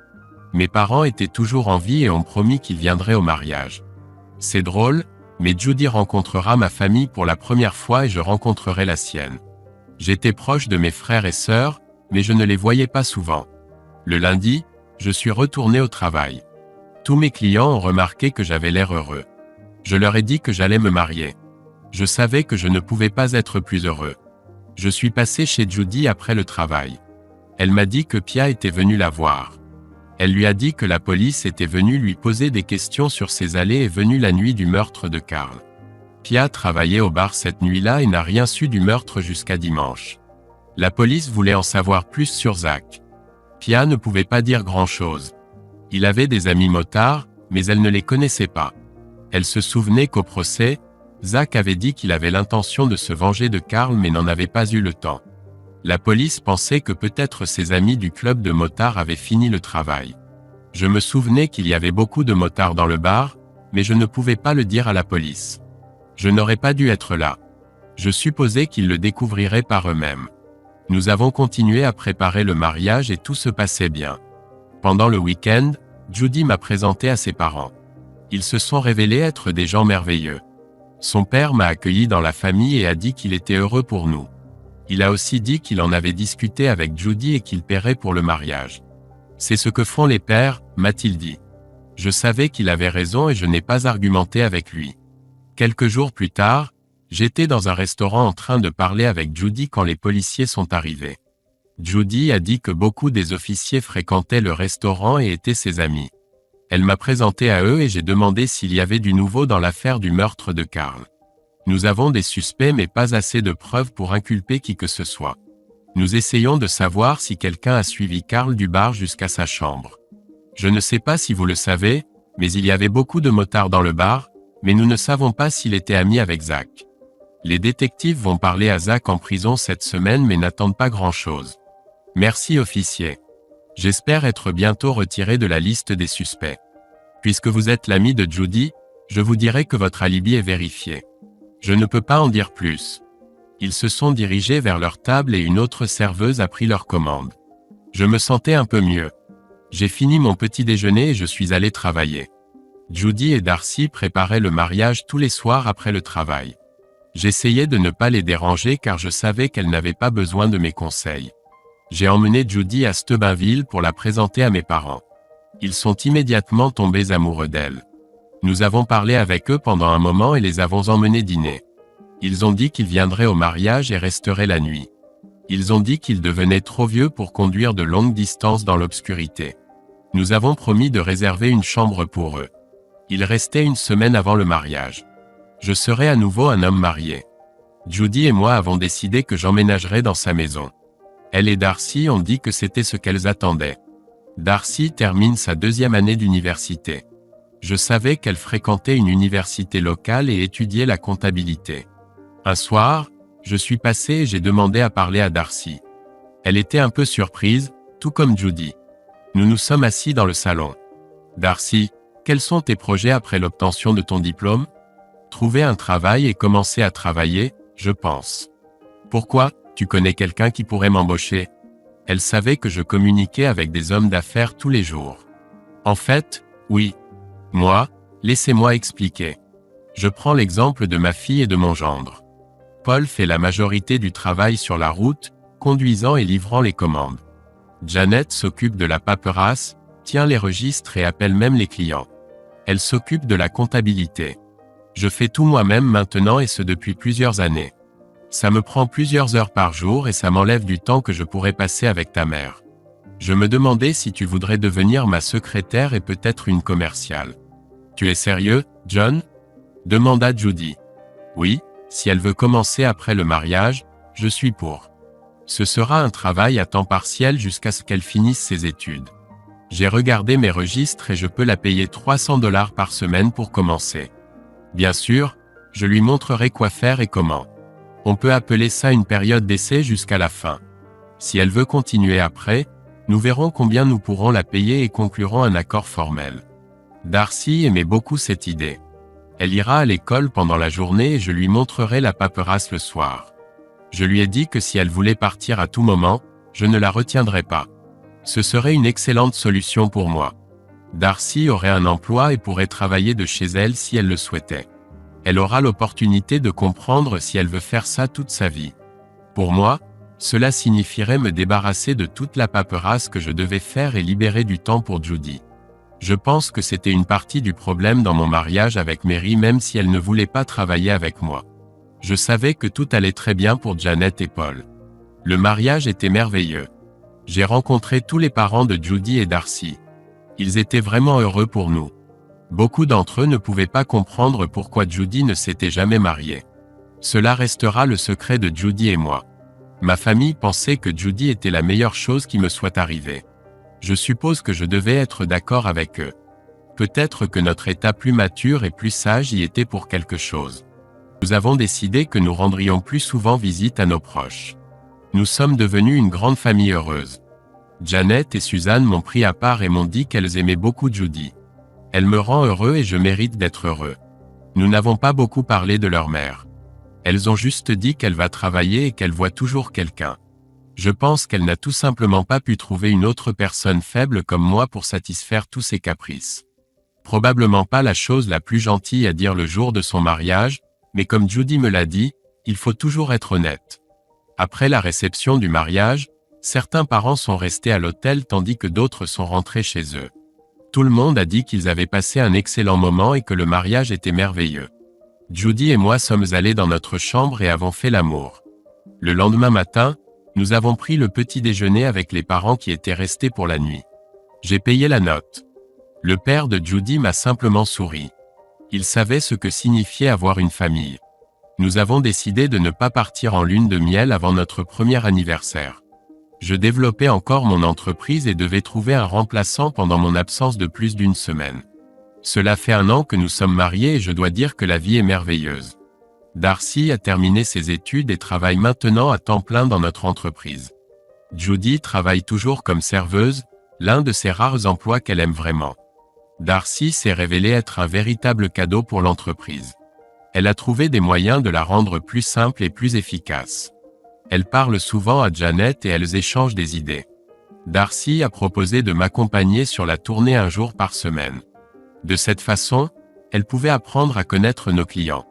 Mes parents étaient toujours en vie et ont promis qu'ils viendraient au mariage. C'est drôle, mais Judy rencontrera ma famille pour la première fois et je rencontrerai la sienne. J'étais proche de mes frères et sœurs, mais je ne les voyais pas souvent. Le lundi, je suis retourné au travail. Tous mes clients ont remarqué que j'avais l'air heureux. Je leur ai dit que j'allais me marier. Je savais que je ne pouvais pas être plus heureux. Je suis passé chez Judy après le travail. Elle m'a dit que Pia était venue la voir. Elle lui a dit que la police était venue lui poser des questions sur ses allées et venues la nuit du meurtre de Carl. Pia travaillait au bar cette nuit-là et n'a rien su du meurtre jusqu'à dimanche. La police voulait en savoir plus sur Zach. Pia ne pouvait pas dire grand-chose. Il avait des amis motards, mais elle ne les connaissait pas. Elle se souvenait qu'au procès, Zach avait dit qu'il avait l'intention de se venger de Carl mais n'en avait pas eu le temps. La police pensait que peut-être ses amis du club de motards avaient fini le travail. Je me souvenais qu'il y avait beaucoup de motards dans le bar, mais je ne pouvais pas le dire à la police. Je n'aurais pas dû être là. Je supposais qu'ils le découvriraient par eux-mêmes. Nous avons continué à préparer le mariage et tout se passait bien. Pendant le week-end, Judy m'a présenté à ses parents. Ils se sont révélés être des gens merveilleux. Son père m'a accueilli dans la famille et a dit qu'il était heureux pour nous. Il a aussi dit qu'il en avait discuté avec Judy et qu'il paierait pour le mariage. C'est ce que font les pères, m'a-t-il dit. Je savais qu'il avait raison et je n'ai pas argumenté avec lui. Quelques jours plus tard, j'étais dans un restaurant en train de parler avec Judy quand les policiers sont arrivés. Judy a dit que beaucoup des officiers fréquentaient le restaurant et étaient ses amis. Elle m'a présenté à eux et j'ai demandé s'il y avait du nouveau dans l'affaire du meurtre de Carl. Nous avons des suspects mais pas assez de preuves pour inculper qui que ce soit. Nous essayons de savoir si quelqu'un a suivi Carl du bar jusqu'à sa chambre. Je ne sais pas si vous le savez, mais il y avait beaucoup de motards dans le bar, mais nous ne savons pas s'il était ami avec Zach. Les détectives vont parler à Zach en prison cette semaine mais n'attendent pas grand-chose. Merci officier. J'espère être bientôt retiré de la liste des suspects. Puisque vous êtes l'ami de Judy, je vous dirai que votre alibi est vérifié. Je ne peux pas en dire plus. Ils se sont dirigés vers leur table et une autre serveuse a pris leur commande. Je me sentais un peu mieux. J'ai fini mon petit déjeuner et je suis allé travailler. Judy et Darcy préparaient le mariage tous les soirs après le travail. J'essayais de ne pas les déranger car je savais qu'elles n'avaient pas besoin de mes conseils. J'ai emmené Judy à Steubenville pour la présenter à mes parents. Ils sont immédiatement tombés amoureux d'elle. Nous avons parlé avec eux pendant un moment et les avons emmenés dîner. Ils ont dit qu'ils viendraient au mariage et resteraient la nuit. Ils ont dit qu'ils devenaient trop vieux pour conduire de longues distances dans l'obscurité. Nous avons promis de réserver une chambre pour eux. Il restait une semaine avant le mariage. Je serai à nouveau un homme marié. Judy et moi avons décidé que j'emménagerais dans sa maison. Elle et Darcy ont dit que c'était ce qu'elles attendaient. Darcy termine sa 2e année d'université. Je savais qu'elle fréquentait une université locale et étudiait la comptabilité. Un soir, je suis passé et j'ai demandé à parler à Darcy. Elle était un peu surprise, tout comme Judy. Nous nous sommes assis dans le salon. Darcy, quels sont tes projets après l'obtention de ton diplôme? Trouver un travail et commencer à travailler, je pense. Pourquoi? Tu connais quelqu'un qui pourrait m'embaucher? Elle savait que je communiquais avec des hommes d'affaires tous les jours. En fait, oui. Moi, laissez-moi expliquer. Je prends l'exemple de ma fille et de mon gendre. Paul fait la majorité du travail sur la route, conduisant et livrant les commandes. Janet s'occupe de la paperasse, tient les registres et appelle même les clients. Elle s'occupe de la comptabilité. Je fais tout moi-même maintenant et ce depuis plusieurs années. Ça me prend plusieurs heures par jour et ça m'enlève du temps que je pourrais passer avec ta mère. Je me demandais si tu voudrais devenir ma secrétaire et peut-être une commerciale. Tu es sérieux, John? Demanda Judy. Oui, si elle veut commencer après le mariage, je suis pour. Ce sera un travail à temps partiel jusqu'à ce qu'elle finisse ses études. J'ai regardé mes registres et je peux la payer $300 par semaine pour commencer. Bien sûr, je lui montrerai quoi faire et comment. On peut appeler ça une période d'essai jusqu'à la fin. Si elle veut continuer après, nous verrons combien nous pourrons la payer et conclurons un accord formel. Darcy aimait beaucoup cette idée. Elle ira à l'école pendant la journée et je lui montrerai la paperasse le soir. Je lui ai dit que si elle voulait partir à tout moment, je ne la retiendrai pas. Ce serait une excellente solution pour moi. Darcy aurait un emploi et pourrait travailler de chez elle si elle le souhaitait. Elle aura l'opportunité de comprendre si elle veut faire ça toute sa vie. Pour moi, cela signifierait me débarrasser de toute la paperasse que je devais faire et libérer du temps pour Judy. Je pense que c'était une partie du problème dans mon mariage avec Mary même si elle ne voulait pas travailler avec moi. Je savais que tout allait très bien pour Janet et Paul. Le mariage était merveilleux. J'ai rencontré tous les parents de Judy et Darcy. Ils étaient vraiment heureux pour nous. Beaucoup d'entre eux ne pouvaient pas comprendre pourquoi Judy ne s'était jamais mariée. Cela restera le secret de Judy et moi. Ma famille pensait que Judy était la meilleure chose qui me soit arrivée. Je suppose que je devais être d'accord avec eux. Peut-être que notre état plus mature et plus sage y était pour quelque chose. Nous avons décidé que nous rendrions plus souvent visite à nos proches. Nous sommes devenus une grande famille heureuse. Janet et Suzanne m'ont pris à part et m'ont dit qu'elles aimaient beaucoup Judy. Elle me rend heureux et je mérite d'être heureux. Nous n'avons pas beaucoup parlé de leur mère. Elles ont juste dit qu'elle va travailler et qu'elle voit toujours quelqu'un. Je pense qu'elle n'a tout simplement pas pu trouver une autre personne faible comme moi pour satisfaire tous ses caprices. Probablement pas la chose la plus gentille à dire le jour de son mariage, mais comme Judy me l'a dit, il faut toujours être honnête. Après la réception du mariage, certains parents sont restés à l'hôtel tandis que d'autres sont rentrés chez eux. Tout le monde a dit qu'ils avaient passé un excellent moment et que le mariage était merveilleux. Judy et moi sommes allés dans notre chambre et avons fait l'amour. Le lendemain matin, nous avons pris le petit déjeuner avec les parents qui étaient restés pour la nuit. J'ai payé la note. Le père de Judy m'a simplement souri. Il savait ce que signifiait avoir une famille. Nous avons décidé de ne pas partir en lune de miel avant notre premier anniversaire. Je développais encore mon entreprise et devais trouver un remplaçant pendant mon absence de plus d'une semaine. Cela fait 1 an que nous sommes mariés et je dois dire que la vie est merveilleuse. Darcy a terminé ses études et travaille maintenant à temps plein dans notre entreprise. Judy travaille toujours comme serveuse, l'un de ces rares emplois qu'elle aime vraiment. Darcy s'est révélée être un véritable cadeau pour l'entreprise. Elle a trouvé des moyens de la rendre plus simple et plus efficace. Elle parle souvent à Janet et elles échangent des idées. Darcy a proposé de m'accompagner sur la tournée 1 jour par semaine. De cette façon, elle pouvait apprendre à connaître nos clients.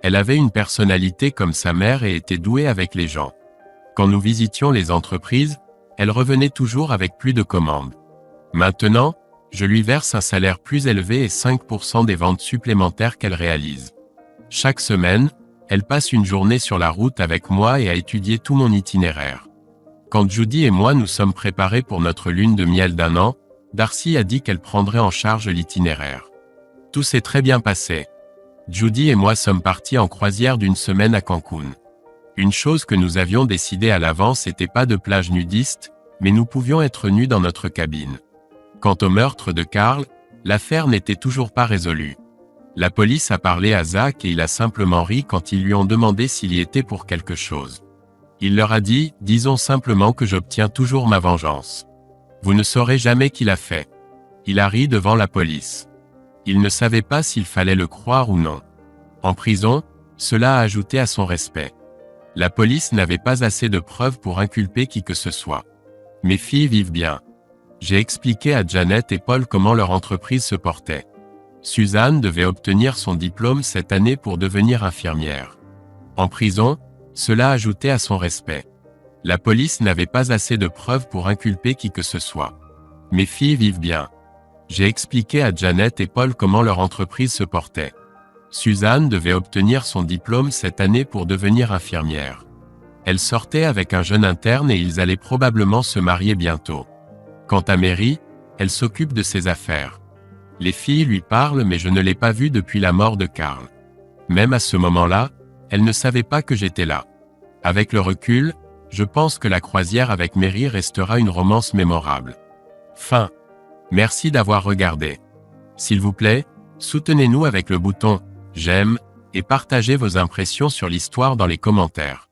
Elle avait une personnalité comme sa mère et était douée avec les gens. Quand nous visitions les entreprises, elle revenait toujours avec plus de commandes. Maintenant, je lui verse un salaire plus élevé et 5% des ventes supplémentaires qu'elle réalise. Chaque semaine, elle passe une journée sur la route avec moi et a étudié tout mon itinéraire. Quand Judy et moi nous sommes préparés pour notre lune de miel d'1 an, Darcy a dit qu'elle prendrait en charge l'itinéraire. Tout s'est très bien passé. Judy et moi sommes partis en croisière d'1 semaine à Cancun. Une chose que nous avions décidé à l'avance n'était pas de plage nudiste, mais nous pouvions être nus dans notre cabine. Quant au meurtre de Carl, l'affaire n'était toujours pas résolue. La police a parlé à Zach et il a simplement ri quand ils lui ont demandé s'il y était pour quelque chose. Il leur a dit, disons simplement que j'obtiens toujours ma vengeance. Vous ne saurez jamais qui l'a fait. Il a ri devant la police. Il ne savait pas s'il fallait le croire ou non. En prison, cela a ajouté à son respect. La police n'avait pas assez de preuves pour inculper qui que ce soit. Mes filles vivent bien. J'ai expliqué à Janet et Paul comment leur entreprise se portait. Suzanne devait obtenir son diplôme cette année pour devenir infirmière. En prison, cela ajoutait à son respect. La police n'avait pas assez de preuves pour inculper qui que ce soit. Mes filles vivent bien. J'ai expliqué à Janet et Paul comment leur entreprise se portait. Suzanne devait obtenir son diplôme cette année pour devenir infirmière. Elle sortait avec un jeune interne et ils allaient probablement se marier bientôt. Quant à Mary, elle s'occupe de ses affaires. Les filles lui parlent mais je ne l'ai pas vue depuis la mort de Carl. Même à ce moment-là, elle ne savait pas que j'étais là. Avec le recul, je pense que la croisière avec Mary restera une romance mémorable. Fin. Merci d'avoir regardé. S'il vous plaît, soutenez-nous avec le bouton « J'aime » et partagez vos impressions sur l'histoire dans les commentaires.